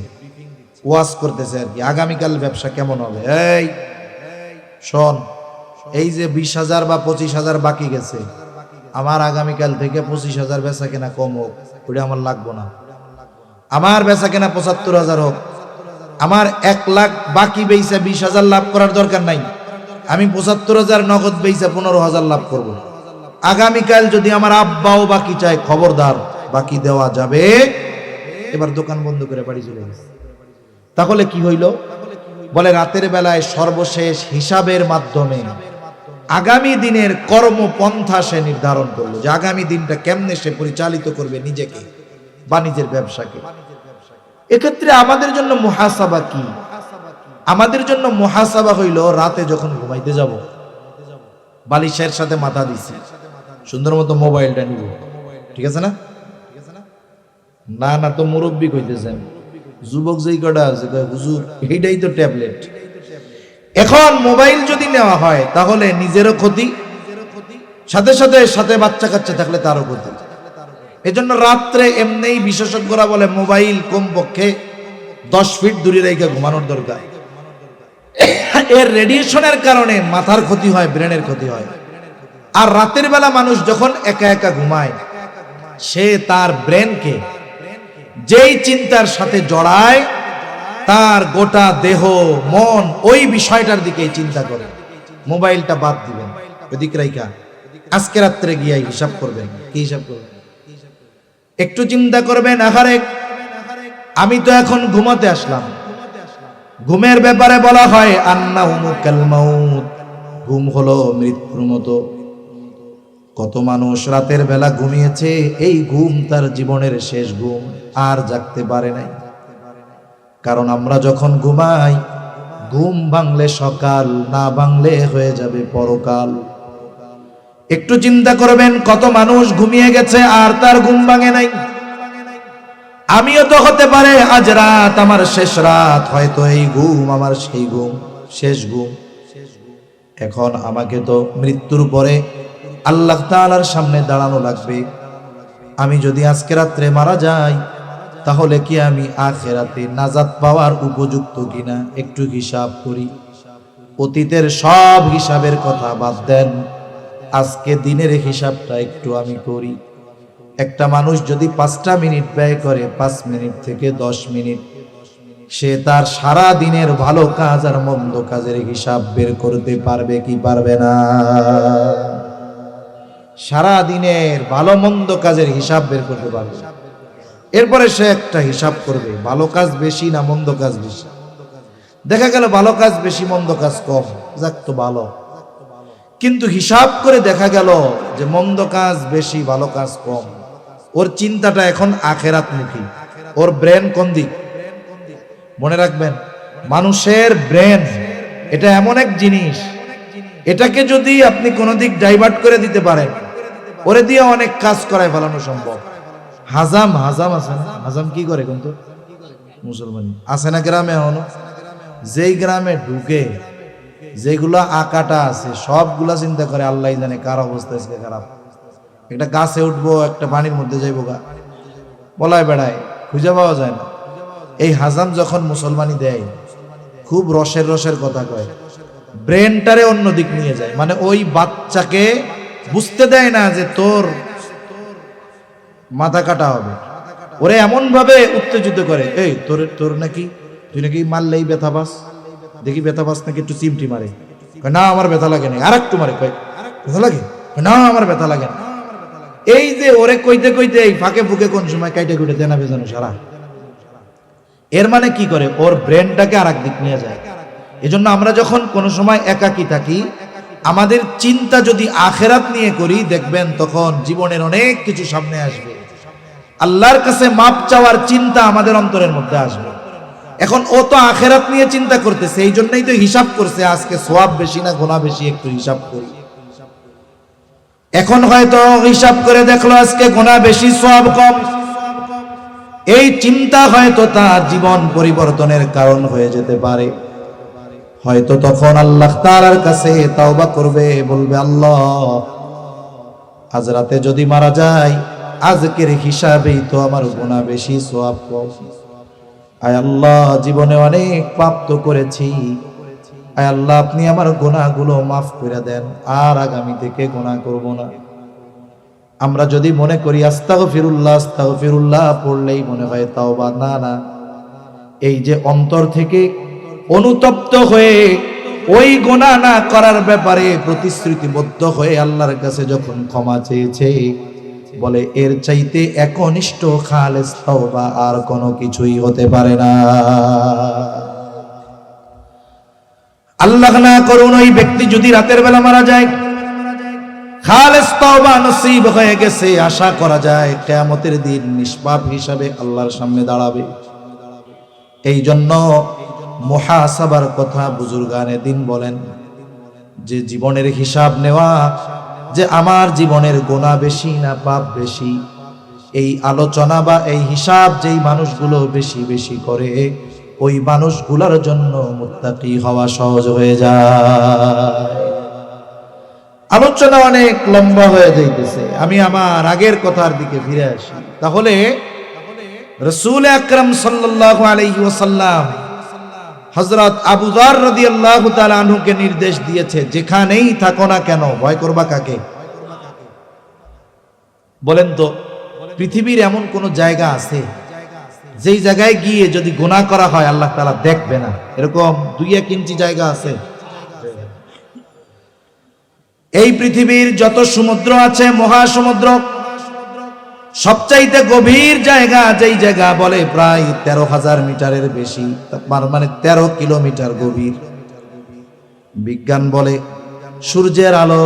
S1: ওয়াজ করতেছে আর কি, আগামীকাল ব্যবসা কেমন হবে। এই শোন, এই যে 20,000 বা 25,000 বাকি গেছে, আমার আগামীকাল থেকে 25,000 বেচা কেনা কম হোক, ওটা আমার লাগবো না। আমার বেচা কেনা 75,000 হোক, আমার 1 লাখ বাকি বেচা 20,000 লাভ করার দরকার নাই। আমি 75,000 নগদ বেচা 15,000 লাভ করব। আগামীকাল যদি আমার আব্বাও বাকি চায়, খবরদার, বাকি দেওয়া যাবে। এবার দোকান বন্ধ করে বাড়ি চলে গেছে। তাহলে কি হইল? বলে রাতের বেলায় সর্বশেষ হিসাবের মাধ্যমে আগামী দিনের কর্মপন্থা সে নির্ধারণ করলো, যে আগামী দিনটা কেমনে সে পরিচালিত করবে নিজেকে বা নিজের ব্যবসাকে। এক্ষেত্রে আমাদের জন্য মুহাসাবা কি? আমাদের জন্য মুহাসাবা হইল রাতে যখন ঘুমাইতে যাব, বালিশের সাথে মাথা দিছি, সুন্দর মতো মোবাইলটা নিব, ঠিক আছে না? না না তো মুরব্বী কইতেছেন, যুবক যেই কটা আছে কয় হুজুর এইটাই তো ট্যাবলেট। এখন মোবাইল যদি নেওয়া হয় তাহলে নিজেরও ক্ষতি, সাথে সাথে সাথে বাচ্চা কাচ্চা থাকলে তারও ক্ষতি। এজন্য রাত্রে এমনিই বিশেষজ্ঞরা বলে মোবাইল কমপক্ষে 10 ফিট দূরে রেখে ঘুমানোর দরকার। এর রেডিয়েশনের কারণে মাথার ক্ষতি হয়, ব্রেনের ক্ষতি হয়। আর রাতের বেলা মানুষ যখন একা একা ঘুমায়, সে তার ব্রেনকে যেই চিন্তার সাথে জড়ায়, তার গোটা দেহ মন ওই বিষয়টার দিকেই চিন্তা করে। মোবাইলটা বাদ দিবেন, ওদিক রাইকা আজকে রাত্রে গিয়ে হিসাব করবেন। কি হিসাব করবেন? একটু চিন্তা করবেন, আহারে আমি তো এখন ঘুমাতে আসলাম। ঘুমের ব্যাপারে বলা হয় আন্নাহুমু কাল মাউত, ঘুম হলো মৃত্যুর মতো। কত মানুষ রাতের বেলা ঘুমিয়েছে, এই ঘুম তার জীবনের শেষ ঘুম, আর জাগতে পারে নাই। কারণ আমরা যখন ঘুমাই, ঘুম ভাঙলে সকাল, না ভাঙলে হয়ে যাবে পরকাল। একটু চিন্তা করবেন, কত মানুষ ঘুমিয়ে গেছে আর তার ঘুম ভাঙে নাই। আমিও তো হতে পারে আজ রাত আমার শেষ রাত, হয়তো এই ঘুম আমার সেই ঘুম, শেষ ঘুম। এখন আমাকে তো মৃত্যুর পরে আল্লাহ তাআলার সামনে দাঁড়ানো লাগবে। আমি যদি আজকে রাত্রে মারা যাই, তাহলে কি আমি আখিরাতে নাজাত পাওয়ার উপযুক্ত কিনা? একটু হিসাব করি। অতীতের সব হিসাবের কথা বাদ দেন, আজকে দিনের হিসাবটা একটু আমি করি। একটা মানুষ যদি 5টা মিনিট ব্যয় করে, 5 মিনিট থেকে 10 মিনিট, সে তার সারা দিনের ভালো কাজ আর মন্দ কাজের হিসাব বের করতে পারবে কি পারবে না? সারা দিনের ভালো মন্দ কাজের হিসাব বের করতে পারবে। এরপরে সে একটা হিসাব করবে, ভালো কাজ বেশি না মন্দ কাজ বেশি। দেখা গেল ভালো কাজ বেশি মন্দ কাজ কম, যাক তো ভালো। কিন্তু হিসাব করে দেখা গেল যে মন্দ কাজ বেশি ভালো কাজ কম। ওর চিন্তাটা এখন আখেরাতমুখী। ওর ব্রেন কোন দিক? মনে রাখবেন, মানুষের ব্রেন এটা এমন এক জিনিস, এটাকে যদি আপনি কোনো দিক ডাইভার্ট করে দিতে পারেন, ওরে দিয়ে অনেক কাজ করায় ফেলানো সম্ভব। হাজাম হাজাম আছে না? হাজাম কি করে কিন্তু মুসলমান আছে না গ্রামে? এখনো যেই গ্রামে ঢুকে যেগুলা আকাটা আছে সবগুলা চিন্তা করে আল্লাহ জানে কার অবস্থা আজকে খারাপ। একটা গাছে উঠবো, একটা পানির মধ্যে যাইবো, গা বলায় বেড়ায়, খুঁজে পাওয়া যায় না। এই হাজাম যখন মুসলমানি দেয়, খুব রসের রসের কথা কয়, ব্রেনটারে অন্য দিক নিয়ে যায়। মানে ওই বাচ্চাকে বুঝতে দেয় না যে তোর মাথা কাটা হবে। ওরে এমন ভাবে উত্তেজিত করে, এই তোর নাকি, তুই নাকি মারলেই ব্যথা পাস, দেখি ব্যথা পাস নাকি, একটু চিমটি মারে, না আমার ব্যথা লাগে না, আর একটু মারে, ব্যথা লাগে না, আমার ব্যথা লাগে না। এই যে ওরে কইতে কইতে এই ফাঁকে ফুকে কোন সময় কাইটে কুটে দেনা বেজানো সারা। এর মানে কি করে, ওর ব্রেনটাকে আর এক দিক নিয়ে যায়। এজন্য আমরা যখন কোনো সময় একাকী থাকি, আমাদের চিন্তা যদি আখেরাত নিয়ে করি, দেখবেন তখন জীবনের অনেক কিছু সামনে আসবে। আল্লাহর কাছে মাপ চাওয়ার চিন্তা আমাদের অন্তরের মধ্যে আসবে। এখন ও তো আখেরাত নিয়ে চিন্তা করতেছে, এই জন্যই তো হিসাব করছে আজকে সওয়াব বেশি না গুনাহ বেশি, একটু হিসাব করি। এখন হয়তো হিসাব করে দেখলো আজকে গুনাহ বেশি সওয়াব কম। এই চিন্তা হয়তো তার জীবন পরিবর্তনের কারণ হয়ে যেতে পারে। হয়তো তখন আল্লাহ তাআলার কাছে তাওবা করবে, বলবে আল্লাহ আজ রাতে যদি মারা যায়, আজকের হিসাবেই তো আমার গুনাহ বেশি সওয়াব কম। আয় আল্লাহ, জীবনে অনেক পাপ তো করেছি, আয় আল্লাহ আপনি আমার গুনাহগুলো মাফ করে দেন, আর আগামী থেকে গুনাহ করব না। আমরা যদি মনে করি আস্তাগফিরুল্লাহ আস্তাগফিরুল্লাহ পড়লেই মনে হয় তাওবা, না না, এই যে অন্তর থেকে অনুতপ্ত হয়ে ওই গুনাহ না করার ব্যাপারে প্রতিশ্রুতিবদ্ধ হয়ে আল্লাহর কাছে যখন ক্ষমা চেয়েছে, বলে এর চাইতে একনিষ্ঠ খালেস তাওবা আর কোনো কিছুই হতে পারে না। আল্লাহ না করুন ওই ব্যক্তি যদি রাতের বেলা মারা যায়, খালেস তাওবা নসিব হয়ে গেছে, আশা করা যায় কিয়ামতের দিন নিষ্পাপ হিসাবে আল্লাহর সামনে দাঁড়াবে। এই জন্য মুহাসাবার কথা বুজুর্গানে দিন বলেন যে জীবনের হিসাব নেওয়া যে আমার জীবনের গুনাহ বেশি না পাপ বেশি, এই আলোচনা বা এই হিসাব যেই মানুষগুলো বেশি বেশি করে ওই মানুষগুলোর জন্য মুত্তাকি হওয়া সহজ হয়ে যায়। আলোচনা অনেক লম্বা হয়ে যাইতেছে, আমি আমার আগের কথার দিকে ফিরে আসি। তাহলে রাসূল আকরাম সাল্লাল্লাহু আলাইহি ওয়াসাল্লাম হযরত আবু যর রাদিয়াল্লাহু তাআলা আনহুকে নির্দেশ দিয়েছে, যেখানেই থাকো না কেন ভয় করবা কাকে? বলেন তো, পৃথিবীর এমন কোন জায়গা আছে যেই জায়গায় গিয়ে যদি গুনাহ করা হয় আল্লাহ তাআলা দেখবে না? এরকম 2-1 ইঞ্চি জায়গা আছে? এই পৃথিবীর যত সমুদ্র আছে, মহাসমুদ্র, সবচাইতে গভীর জায়গা যেই জায়গা বলে প্রায় 13,000 মিটারের বেশি, মানে 13 কিলোমিটার গভীর। বিজ্ঞান বলে সূর্যের আলো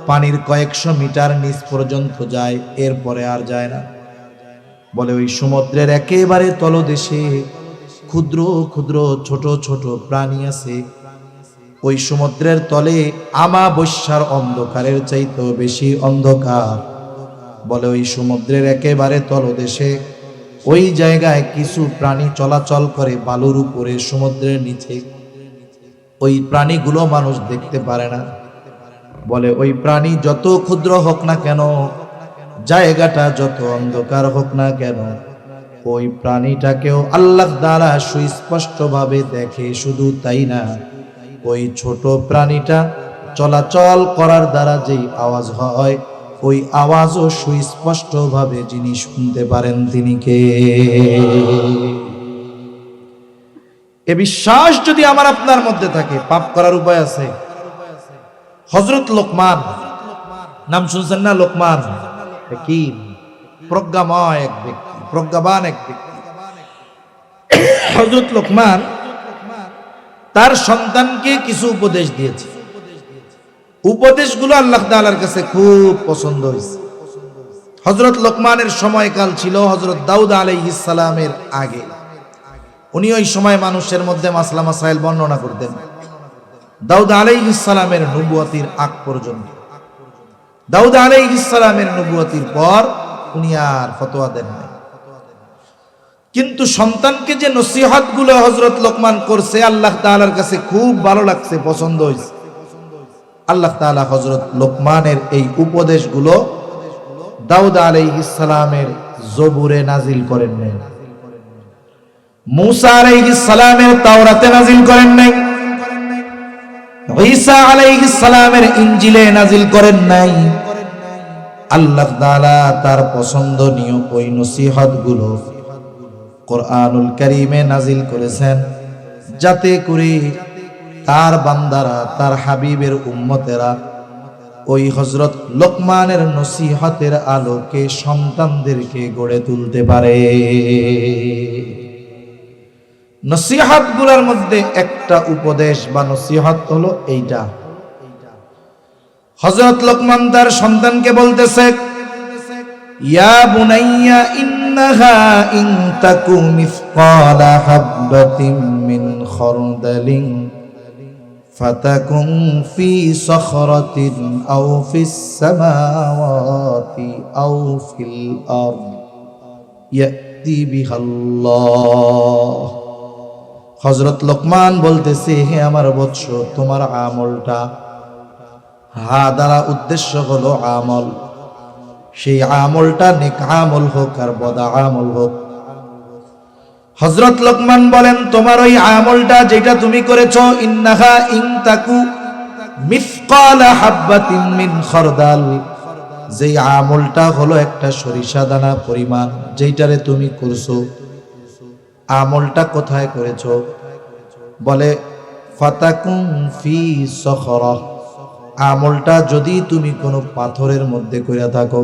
S1: পানির কয়েকশো মিটার নিচ পর্যন্ত যায়, এরপরে আর যায় না। বলে ওই সমুদ্রের একেবারে তলদেশে ক্ষুদ্র ক্ষুদ্র ছোট ছোট প্রাণী আছে। ওই সমুদ্রের তলে আমাবস্যার অন্ধকারের চাইতেও বেশি অন্ধকার। বলে ওই সমুদ্রের একেবারে তলদেশে ওই জায়গায় কিছু প্রাণী চলাচল করে বালুর উপরে, সমুদ্রের নিচে। ওই প্রাণীগুলো মানুষ দেখতে পারে না। বলে ওই প্রাণী যত ক্ষুদ্র হোক না কেন, জায়গাটা যত অন্ধকার হোক না কেন, ওই প্রাণীটাকেও আল্লাহ দ্বারা সুস্পষ্টভাবে দেখে। শুধু তাই না, ওই ছোট প্রাণীটা চলাচল করার দ্বারা যেই আওয়াজ হয়, ওই আওয়াজও সুস্পষ্টভাবে যিনি শুনতে পারেন তিনি কে? এ বিশ্বাস যদি আমার আপনার মধ্যে থাকে, পাপ করার উপায় আছে। হযরত লোকমান, নাম শুনছেন না? লোকমান কি প্রজ্ঞাময় এক ব্যক্তি, প্রজ্ঞাবান এক ব্যক্তি। হযরত লোকমান তার সন্তানকে কিছু উপদেশ দিয়েছে। উপদেশগুলো আল্লাহ তাআলার কাছে খুব পছন্দ হয়েছে। হযরত লোকমানের সময়কাল ছিল হযরত দাউদ আলাইহিস সালামের আগে। উনি ওই সময় মানুষের মধ্যে মাসলা মাসাইল বর্ণনা করতেন, দাউদ আলাইহিস সালামের নবুয়তির আগ পর্যন্ত। দাউদ আলাইহিস সালামের নবুয়তির পর উনি আর ফতোয়া দেন নাই। কিন্তু সন্তানকে যে নসিহতগুলো হযরত লোকমান করছে আল্লাহ তাআলার কাছে খুব ভালো লাগছে, পছন্দ হয়েছে। আল্লাহ তাআলা হযরত লোকমানের এই উপদেশগুলো দাউদ আলাইহিস সালামের জবুরে নাজিল করেন নাই, মূসা আলাইহিস সালামের তাওরাতে নাজিল করেন নাই, ঈসা আলাইহিস সালামের ইনজিলে নাজিল করেন নাই। আল্লাহ তাআলা তার পছন্দনীয় ওই নসিহতগুলো কোরআনুল কারীমে নাজিল করেছেন, যাতে করে তার বান্দারা, তার হাবিবের উম্মতেরা ওই হযরত লোকমানের নসিহতের আলোকে সন্তানদেরকে গড়ে তুলতে পারে। নসিহতগুলোর মধ্যে একটা উপদেশ বা নসিহত হলো এইটা। হযরত লোকমান তার সন্তানকে বলতেছে, ইয়া বুনাইয়া ইন্নাহা ইন তাকু মিসকালা হাববাতিন মিন খারদালিন ফাতাকুন ফি সখরাতিন আও ফিস সামাওয়াতি আও ফিল আরদ ইয়াতি বিহাল্লাহ। হযরত লোকমান বলতেছে, হে আমার বৎস, তোমার আমলটা, হা দ্বারা উদ্দেশ্য হলো আমল, সেই আমলটা নেক আমল হোক আর বদ আমল হোক। হযরত লোকমান বলেন, তোমার ওই আমলটা যেটা তুমি করেছো, ইন্নাহা ইন তাকু মিসকালা হাববাতিন মিন খারদাল, যেই আমলটা হলো একটা সরিষা দানা পরিমাণ, যেইটারে তুমি করছো, আমলটা কোথায় করেছো? বলে ফাতাকুন ফি সখরা, আমলটা যদি তুমি কোনো পাথরের মধ্যে কইরা থাকো,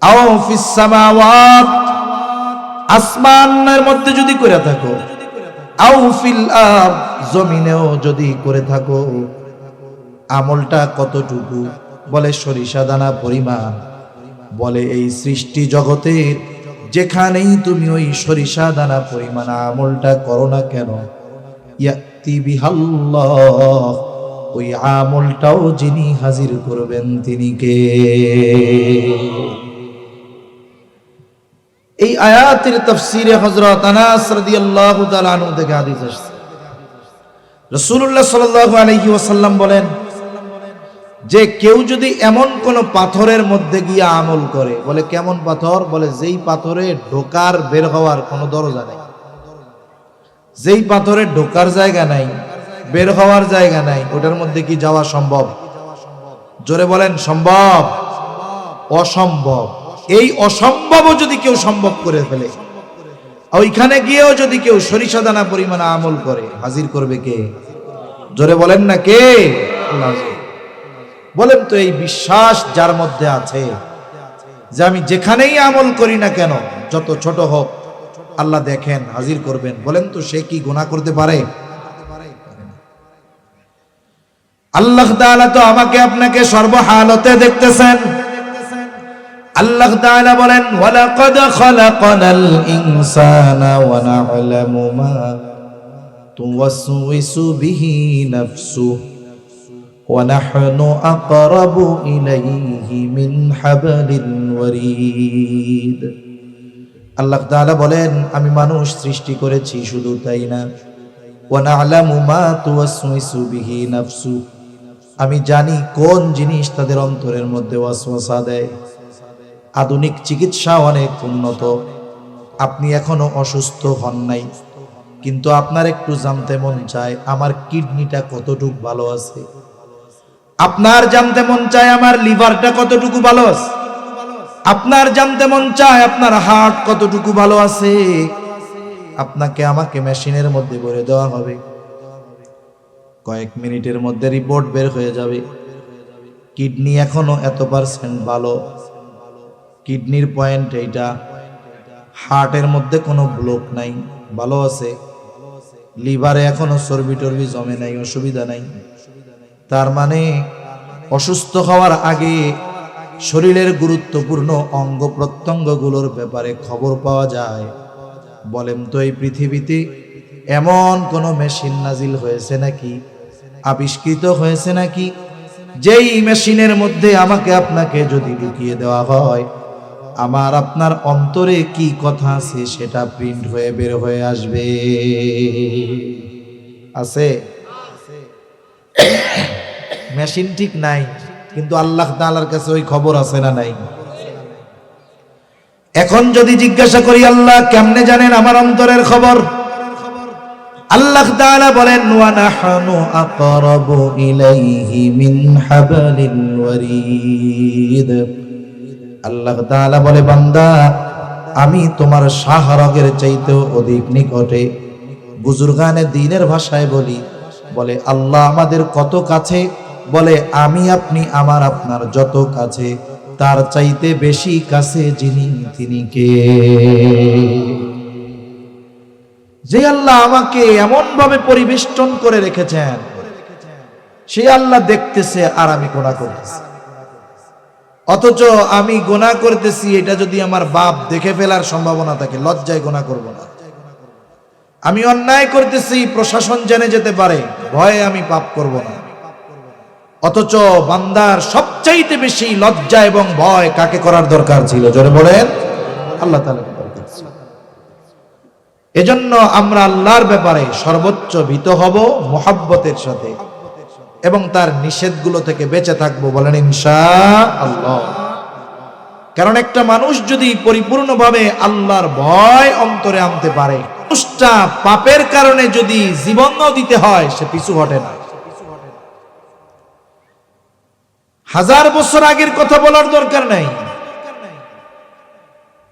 S1: আও ফিস সামাওয়াত, আসমানের মধ্যে যদি কইরা থাকো, আও ফিল আরদ, জমিনেও যদি করে থাকো, আমলটা কতটুকু? বলে সরিষা দানা পরিমাণ। বলে এই সৃষ্টি জগতের যেখানেই তুমি ওই সরিষা দানা পরিমাণ আমলটা করো না কেন, ইয়াতি বিহাল্লাহ, ওই আমলটাও যিনি হাজির করবেন তিনি কে? এই আয়াতের তাফসীরে হযরত আনাস রাদিয়াল্লাহু তাআলা আনহু থেকে হাদিস আসছে, রাসূলুল্লাহ সাল্লাল্লাহু আলাইহি ওয়াসাল্লাম বলেন যে কেউ যদি এমন কোন পাথরের মধ্যে গিয়ে আমল করে, বলে কেমন পাথর? বলে যেই পাথরে ঢোকার বের হওয়ার কোনো দরজা নেই, যেই পাথরে ঢোকার জায়গা নাই, বের হওয়ার জায়গা নাই, ওটার মধ্যে কি যাওয়া সম্ভব? জোরে বলেন সম্ভব? অসম্ভব। এই অসম্ভবও যদি কেউ সম্ভব করে ফেলে, ওইখানে গিয়েও যদি কেউ সরিষা দানা পরিমাণ আমল করে, হাজির করবে কে? জোরে বলেন না কে? আল্লাহ। বলেন তো এই বিশ্বাস যার মধ্যে আছে যে আমি যেখানেই আমল করি না কেন, যত ছোট হোক আল্লাহ দেখেন, হাজির করবেন, বলেন তো সে কি গুনাহ করতে পারে? আল্লাহ তাআলা তো আমাকে আপনাকে সর্বহালতে দেখতেছেন। আল্লাহ তাআলা বলেন ওয়ালাকাদ খালাকানাল ইনসানা ওয়া না'লামু মা তুওয়াসওয়িসু বিহি নাফসুহু ওয়া নাহনু আকরাবু ইলাইহি মিন হাবলিল ওয়ারিদ। আল্লাহ তাআলা বলেন আমি মানুষ সৃষ্টি করেছি, শুধু তাই না, ওয়া না'লামু মা তুওয়াসওয়িসু বিহি নাফসুহু, আমি জানি কোন জিনিস তাদের অন্তরের মধ্যে ওয়াসওয়াসা দেয়। আধুনিক চিকিৎসা অনেক উন্নত, আপনি এখনো অসুস্থ হন নাই, কিন্তু আপনার একটু জানতে মন চায় আমার কিডনিটা কতটুকু ভালো আছে, আপনার জানতে মন চায় আমার লিভারটা কতটুকু ভালো আছে, আপনার জানতে মন চায় আপনার হার্ট কতটুকু ভালো আছে। আপনাকে আমাকে মেশিনের মধ্যে ভরে দেওয়া হবে, কয়েক মিনিটের মধ্যে রিপোর্ট বের হয়ে যাবে, কিডনি এখনো এত পার্সেন্ট ভালো, কিডনির পয়েন্ট এইটা, হার্টের মধ্যে কোনো ব্লক নাই, ভালো আছে, লিভারে এখনো চর্বি টর্বি জমে নাই, অসুবিধা নাই। তার মানে অসুস্থ হওয়ার আগে শরীরের গুরুত্বপূর্ণ অঙ্গ প্রত্যঙ্গগুলোর ব্যাপারে খবর পাওয়া যায়। বলেন তো এই পৃথিবীতে এমন কোন মেশিন নাজিল হয়েছে নাকি, আবিষ্কৃত হয়েছে নাকি, যেই মেশিনের মধ্যে আমাকে আপনাকে যদি ঢুকিয়ে দেওয়া হয়, আমার আপনার অন্তরে কি কথা আছে সেটা প্রিন্ট হয়ে বের হয়ে আসবে? আছে? মেশিন ঠিক নাই, কিন্তু আল্লাহ তাআলার কাছে ওই খবর আছে না নাই? এখন যদি জিজ্ঞাসা করি আল্লাহ কেমনে জানেন আমার অন্তরের খবর? আল্লাহ তাআলা বলেন ওয়া নাহনু আকরাবু ইলাইহি মিন হাবলিল ওয়ারিদ। আল্লাহ তাআলা বলে বান্দা আমি তোমার শাহরগের চাইতেও অধিক নিকটে। বুজুর্গানে দ্বীনের ভাষায় বলি, বলে আল্লাহ আমাদের কত কাছে, বলে আমি আপনি আমার আপনার যত কাছে, তার চাইতে বেশি কাছে যিনি তিনি কে? যে আল্লাহ আমাকে এমন ভাবে পরিবেষ্টন করে রেখেছেন, সেই আল্লাহ দেখতেছে আর আমি গুনাহ করতেছি। অথচ আমি গুনাহ করতেছি, এটা যদি আমার বাপ দেখে ফেলার সম্ভাবনা থাকে, লজ্জায় গুনাহ করব না। আমি অন্যায় করতেছি, প্রশাসন জেনে যেতে পারে, ভয়ে আমি পাপ করব না। অথচ বান্দার সবচাইতে বেশি লজ্জা এবং ভয় কাকে করার দরকার ছিল? জোরে বলেন, আল্লাহ তাআলা। এজন্য আমরা আল্লাহর ব্যাপারে সর্বোচ্চ ভীত হব মুহাব্বতের সাথে, এবং তার নিষেধগুলো থেকে বেঁচে থাকবো, বলেন ইনশাআল্লাহ। কারণ একটা মানুষ যদি পরিপূর্ণভাবে আল্লাহর ভয় অন্তরে আনতে পারে, মানুষটা পাপের কারণে যদি জীবনও দিতে হয় সে পিছু হটে না। 1000 বছর আগের কথা বলার দরকার নাই।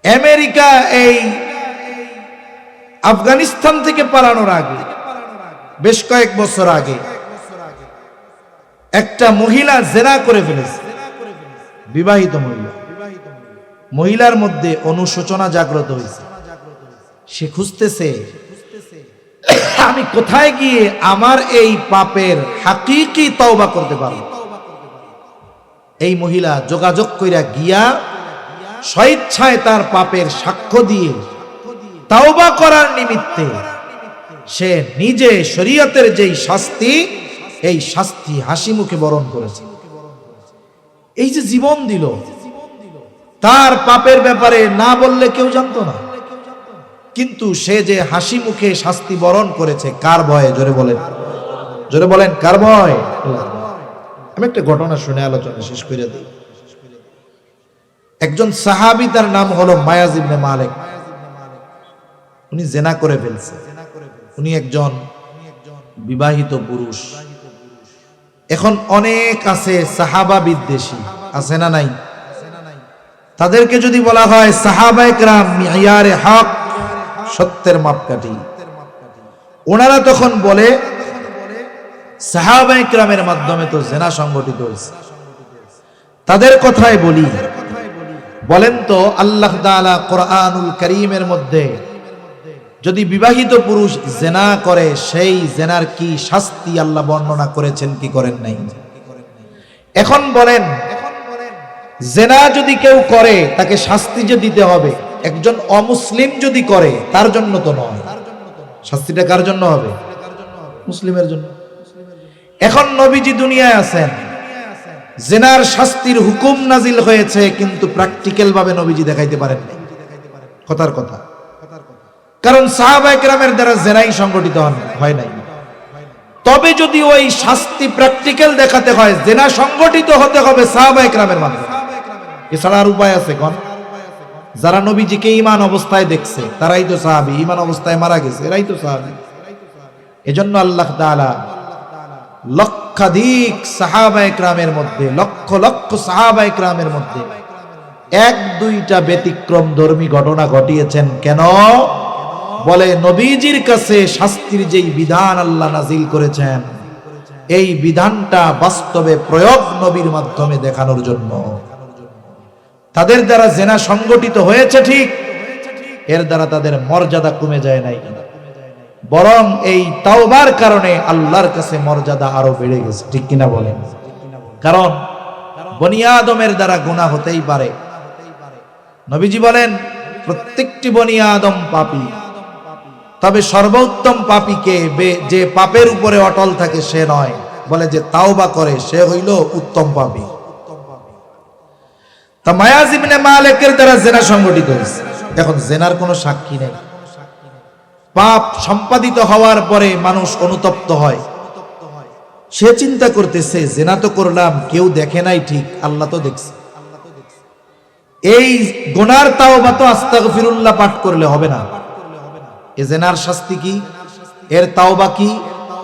S1: আমেরিকা এই আফগানিস্তান থেকে পালানোর আগে, বেশ কয়েক বছর আগে, একটা মহিলা জেনা করে ফেলেছে, বিবাহিত মহিলা। মহিলার মধ্যে অনুশোচনা জাগ্রত হয়েছে, সে খুঁজতেছে আমি কোথায় গিয়ে আমার এই পাপের হাকিকি তওবা করতে পারবো। এই মহিলা যোগাযোগ কইরা গিয়া স্বেচ্ছায় তার পাপের সাক্ষ্য দিয়ে তওবা করার নিমিত্তে সে নিজে শরীয়তের যেই শাস্তি এই শাস্তি হাসি মুখে বরণ করেছে। এই যে জীবন দিল, তার পাপের ব্যাপারে না বললে কেউ জানতো না, কিন্তু সে যে হাসি মুখে শাস্তি বরণ করেছে কার ভয়ে? জোরে বলেন, জোরে বলেন, কার ভয়? আমি একটা ঘটনা শুনে আলোচনা শেষ করে দিই। একজন সাহাবী, তার নাম হলো মায়াজ ইবনে মালিক। উনি জেনা করে ফেলছে। উনি একজন বিবাহিত পুরুষ। এখন অনেক আছে সাহাবা বিদ্বেষী, আছে না নাই? তাদেরকে যদি বলা হয় সাহাবায়ে কেরাম মিয়ারে হক, সত্যের মাপকাঠি, ওনারা তখন বলে সাহাবায়ে কেরামের মাধ্যমে তো জেনা সংগঠিত হয়েছে। তাদের কথাই বলি, বলেন তো আল্লাহ তাআলা কোরআনুল কারীমের মধ্যে যদি বিবাহিত পুরুষ জেনা করে, সেই জেনার কি শাস্তি আল্লাহ বর্ণনা করেছেন কি করেন নাই? এখন বলেন, জেনা যদি কেউ করে তাকে শাস্তি যে দিতে হবে, একজন অমুসলিম যদি করে তার জন্য তো নয়। শাস্তিটা কার জন্য হবে? মুসলিমের জন্য। এখন নবীজি দুনিয়ায় আছেন, জেনার শাস্তির হুকুম নাজিল হয়েছে, কিন্তু প্র্যাকটিক্যাল ভাবে নবীজি দেখাইতে পারেন নাই। কথার কথা, কারণ সাহাবায়ে কেরামের দ্বারা জেনাই সংগঠিত হয় নাই। তবে যদি ওই শাস্তি প্র্যাকটিক্যাল দেখাতে হয়, জেনা সংগঠিত হতে হবে সাহাবায়ে কেরামের মাধ্যমে, এছাড়া আর উপায় আছে কোন? যারা নবীজিকে ঈমান অবস্থায় দেখছে তারাই তো সাহাবী, ঈমান অবস্থায় মারা গেছে এরাই তো সাহাবী। এজন্য আল্লাহ তাআলা লক্ষাধিক সাহাবায়ে কেরামের মধ্যে, লক্ষ লক্ষ সাহাবায়ে কেরামের মধ্যে এক দুইটা ব্যতিক্রম ধর্মী ঘটনা ঘটিয়েছেন। কেন? বলে নবীজির কাছে শাস্তির যেই বিধান আল্লাহ নাজিল করেছেন, এই বিধানটা বাস্তবে প্রয়োগ নবীর মাধ্যমে দেখানোর জন্য। তাদের দ্বারা জেনা সংগঠিত হয়েছে ঠিক, এর দ্বারা তাদের মর্যাদা কমে যায় নাই, বরং এই তাওবার কারণে আল্লাহর কাছে মর্যাদা আরো বেড়ে গেছে। ঠিক কিনা বলেন? কারণ বনি আদমের দ্বারা গুনাহ হতেই পারে। নবীজি বলেন প্রত্যেকটি বনি আদম পাপী, তবে সর্বোত্তম পাপীকে যে পাপের উপরে অটল থাকে সে নয়, বলে যে তাওবা করে সে হইল উত্তম পাপী। তা মায়াজ ইবনে মালিকের দ্বারা জেনা সংগঠিত হয়েছে। এখন জেনার কোনো সাক্ষী নেই। পাপ সম্পাদিত হওয়ার পরে মানুষ অনুতপ্ত হয়, সে চিন্তা করতেছে জেনা তো করলাম, কেউ দেখে নাই, ঠিক আল্লাহ তো দেখছে। এই গুনার তাওবা তো আস্তাগফিরুল্লাহ পাঠ করলে হবে না। এ জেনার শাস্তি কি? এর তাওবা কি?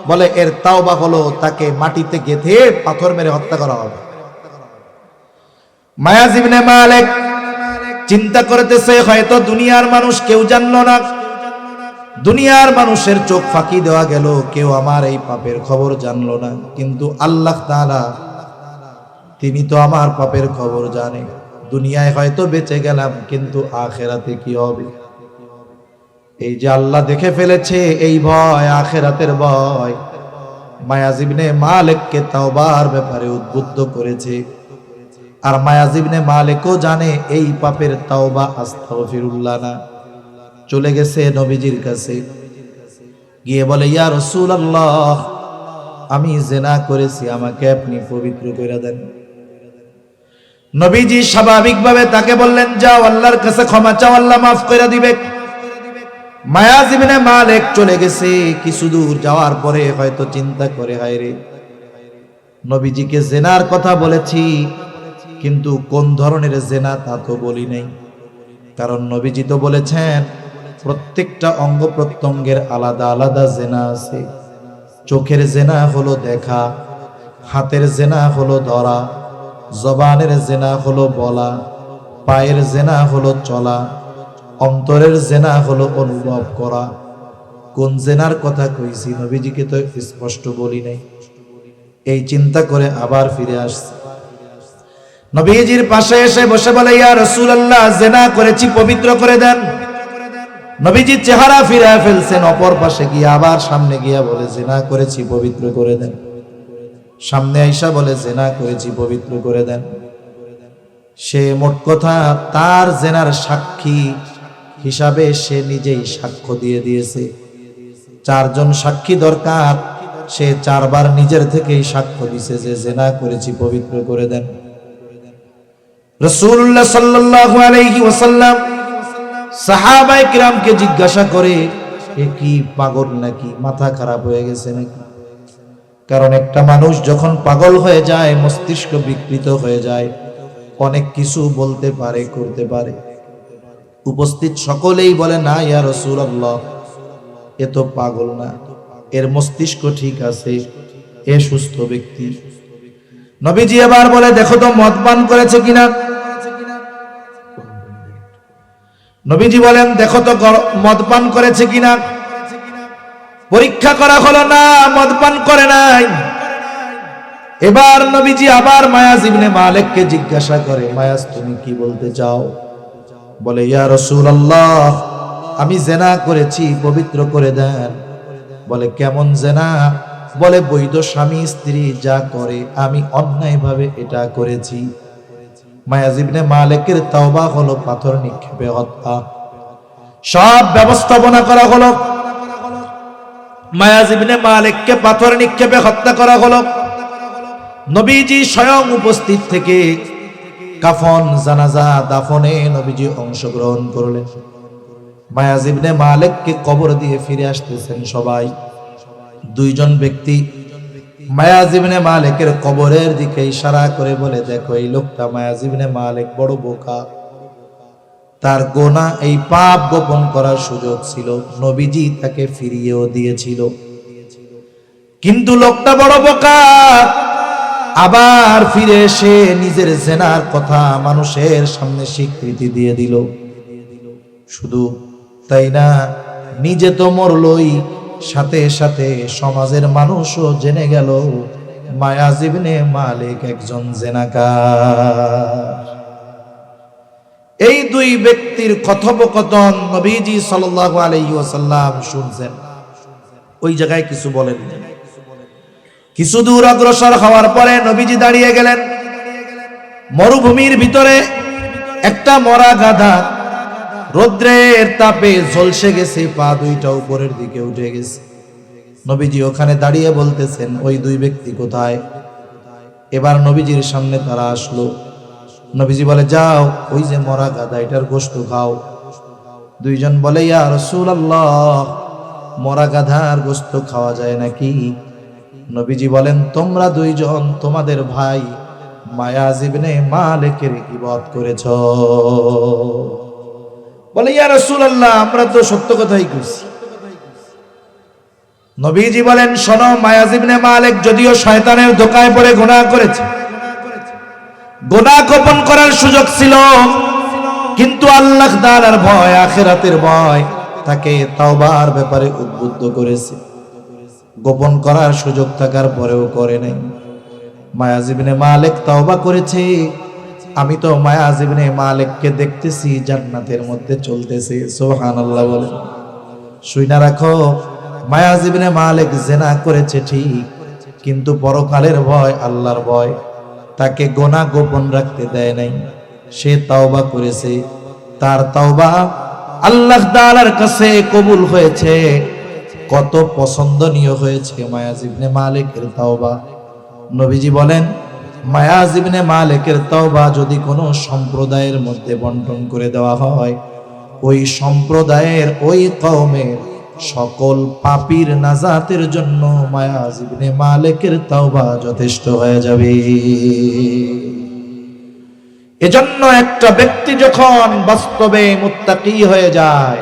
S1: বলে এর তাওবা হলো তাকে মাটিতে গেঁথে পাথর মেরে হত্যা করা হবে। মায়াজ ইবনে মালিক চিন্তা করতেছে হয়তো দুনিয়ার মানুষ কেউ জানলো না, দুনিয়ার মানুষের চোখ ফাঁকি দেওয়া গেল, কেউ আমার এই পাপের খবর জানলো না, কিন্তু আল্লাহ তাআলা তিনি তো আমার পাপের খবর জানে। দুনিয়ায় হয়তো বেঁচে গেলাম, কিন্তু আখিরাতে কি হবে? এই যে আল্লাহ দেখে ফেলেছে, এই ভয়, আখিরাতের ভয় মায়াজ ইবনে মালিককে তাওবার ব্যাপারে উদ্বুদ্ধ করেছে। আর মায়াজ ইবনে মালিকও জানে এই পাপের তাওবা আস্তাগফিরুল্লাহ না। চলে গেছে নবীজির কাছে, গিয়ে বলে ইয়া রাসূলুল্লাহ, আমি জিনা করেছি, আমাকে আপনি পবিত্র করে দেন। নবীজি স্বাভাবিকভাবে তাকে বললেন যাও আল্লাহর কাছে ক্ষমা চাও, আল্লাহ মাফ করে দিবে। মায়াজ ইবনে মালিক চলে গেছে। কিছু দূর যাওয়ার পরে হয়তো চিন্তা করে, হায় রে, নবীজিকে জিনার কথা বলেছি, কিন্তু কোন ধরনের জেনা তা তো বলি নাই। কারণ নবীজি তো বলেছেন প্রত্যেকটা অঙ্গ প্রত্যঙ্গের আলাদা আলাদা জেনা আছে। চোখের জেনা হলো দেখা, হাতের জেনা হলো ধরা, জবানের জেনা হলো বলা, পায়ের জেনা হলো চলা, অন্তরের জেনা হলো অনুভব করা। কোন জেনার কথা কইছি নবীজিকে তো স্পষ্ট বলি নাই। এই চিন্তা করে আবার ফিরে আসছে, নবীজির পাশে এসে বসে বলে ইয়া রাসূলুল্লাহ, জিনা করেছি, পবিত্র করে দেন। নবীজি চেহারা ফিরে ফেলছেন, অপর পাশে গিয়ে আবার সামনে গিয়া বলে জিনা করেছি, পবিত্র করে দেন। সামনে আইসা বলে জিনা করেছি, পবিত্র করে দেন। সে মোট কথা তার জেনার সাক্ষী হিসাবে সে নিজেই সাক্ষ্য দিয়ে দিয়েছে। চারজন সাক্ষী দরকার, সে 4 বার নিজের থেকেই সাক্ষ্য দিছে যে জিনা করেছি, পবিত্র করে দেন। রাসূলুল্লাহ সাল্লাল্লাহু আলাইহি ওয়াসাল্লাম সাহাবায়ে কিরামকে জিজ্ঞাসা করে, এ কি পাগল নাকি, মাথা খারাপ হয়ে গেছে নাকি? কারণ একটা মানুষ যখন পাগল হয়ে যায়, মস্তিষ্ক বিকৃত হয়ে যায়, অনেক কিছু বলতে পারে, করতে পারে। উপস্থিত সকলেই বলে, না ইয়া রাসূলুল্লাহ, এ তো পাগল না, এর মস্তিষ্ক ঠিক আছে, এ সুস্থ ব্যক্তি। নবীজি এবার বলে, দেখো তো মদ পান করেছে কিনা। নবীজি বলেন, দেখো তো মদ পান করেছে কিনা। পরীক্ষা করা হলো, না, মদ পান করে নাই। এবার নবীজি আবার মায়াজ ইবনে মালিককে জিজ্ঞাসা করে, মায়াজ তুমি কি বলতে চাও? বলে, ইয়া রাসূলুল্লাহ, আমি জিনা করেছি, পবিত্র করে দেন। বলে, কেমন জিনা? বলে, বৈধ স্বামী স্ত্রী যা করে আমি অন্যায়ভাবে এটা করেছি। মায়াজ ইবনে মালিকের তাওবা হলো পাথর নিক্ষেপে হত্যা। সব ব্যবস্থাপনা করা হলো, মায়াজ ইবনে মালিককে পাথর নিক্ষেপে হত্যা করা হলো। নবীজি স্বয়ং উপস্থিত থেকে কাফন, জানাজা, দাফনে নবীজি অংশগ্রহণ করলেন। মায়াজ ইবনে মালিককে কবর দিয়ে ফিরে আসতেছেন সবাই। 2 জন ব্যক্তি মায়াজ ইবনে মালিকের কবরের দিকে ইশারা করে বলে, দেখো এই লোকটা মায়াজ ইবনে মালিক বড় বোকা, তার গোনা, এই পাপ গোপন করার সুযোগ ছিল, নবীজি তাকে ফিরিয়েও দিয়েছিল, কিন্তু লোকটা বড় বোকা, আবার ফিরে এসে নিজের জিনার কথা মানুষের সামনে স্বীকৃতি দিয়ে দিল। শুধু তাই না, নিজে তো মরলই, সাথে সাথে সমাজের মানুষও জেনে গেল মায়াজ ইবনে মালিক একজন জিনাকার। এই 2 ব্যক্তির কথোপকথন নবীজি সাল্লাল্লাহু আলাইহি ওয়াসাল্লাম শুনছেন। ওই জায়গায় কিছু বলেন। কিছু দূর অগ্রসর হওয়ার পরে নবীজি দাঁড়িয়ে গেলেন। মরুভূমির ভিতরে একটা মরা গাধা রৌদ্রের তাপে ঝলসে গেছে, পা 2টা উপরের দিকে উঠে গেছে। নবীজি ওখানে দাঁড়িয়ে বলতেছেন, ওই 2 ব্যক্তি কোথায়? এবার নবীজির সামনে তারা আসলো। নবীজি বলে, যাও, ওই যে মরা গাধা, এটার গোশত খাও। 2 জন বলে, ইয়া রাসূলুল্লাহ, মরা গাধার গোশত খাওয়া যায় নাকি? নবীজি বলেন, তোমরা 2 জন তোমাদের ভাই মায়াজ ইবনে মালিকের গীবত করেছ। বলে, ইয়া রাসূলুল্লাহ, আমরা তো সত্য কথাই কইছি। নবীজি বলেন, শোনো, মায়াজ ইবনে মালিক যদিও শয়তানের ধোঁকায় পড়ে গুনাহ করেছে, গুনাহ গোপন করার সুযোগ ছিল, কিন্তু আল্লাহ তাআলার ভয়, আখিরাতের ভয় তাকে তাওবার ব্যাপারে উদ্বুদ্ধ করেছে। গোপন করার সুযোগ থাকার পরেও করে নাই। মায়াজ ইবনে মালিক তাওবা করেছে। আমি তো মায়াজ ইবনে মালিককে দেখতেছি জান্নাতের মধ্যে চলতেছে। সুবহানাল্লাহ বলে। শুইনা রাখো, মায়াজ ইবনে মালিক জিনা করেছে ঠিক, কিন্তু পরকালের ভয়, আল্লাহর ভয় তাকে গুনাহ গোপন রাখতে দেয় নাই। সে তাওবা করেছে, তার তাওবা আল্লাহ তাআলার কাছে কবুল হয়েছে। কত পছন্দনীয় হয়েছে মায়াজ ইবনে মালিকের তাওবা। নবীজি বলেন, মায়াজ ইবনে মালিকের তাওবা যদি কোনো সম্প্রদায়ের মধ্যে বন্টন করে দেওয়া হয়, ওই সম্প্রদায়ের, ওই কওমের সকল পাপীর নাজাতের জন্য মায়াজ ইবনে মালিকের তাওবা যথেষ্ট হয়ে যাবে। এজন্য একটা ব্যক্তি যখন বাস্তবে মুত্তাকি হয়ে যায়,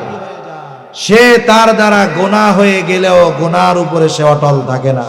S1: সে তার দ্বারা গুনাহ হয়ে গেলেও গুনার উপরে সে অটল থাকে না।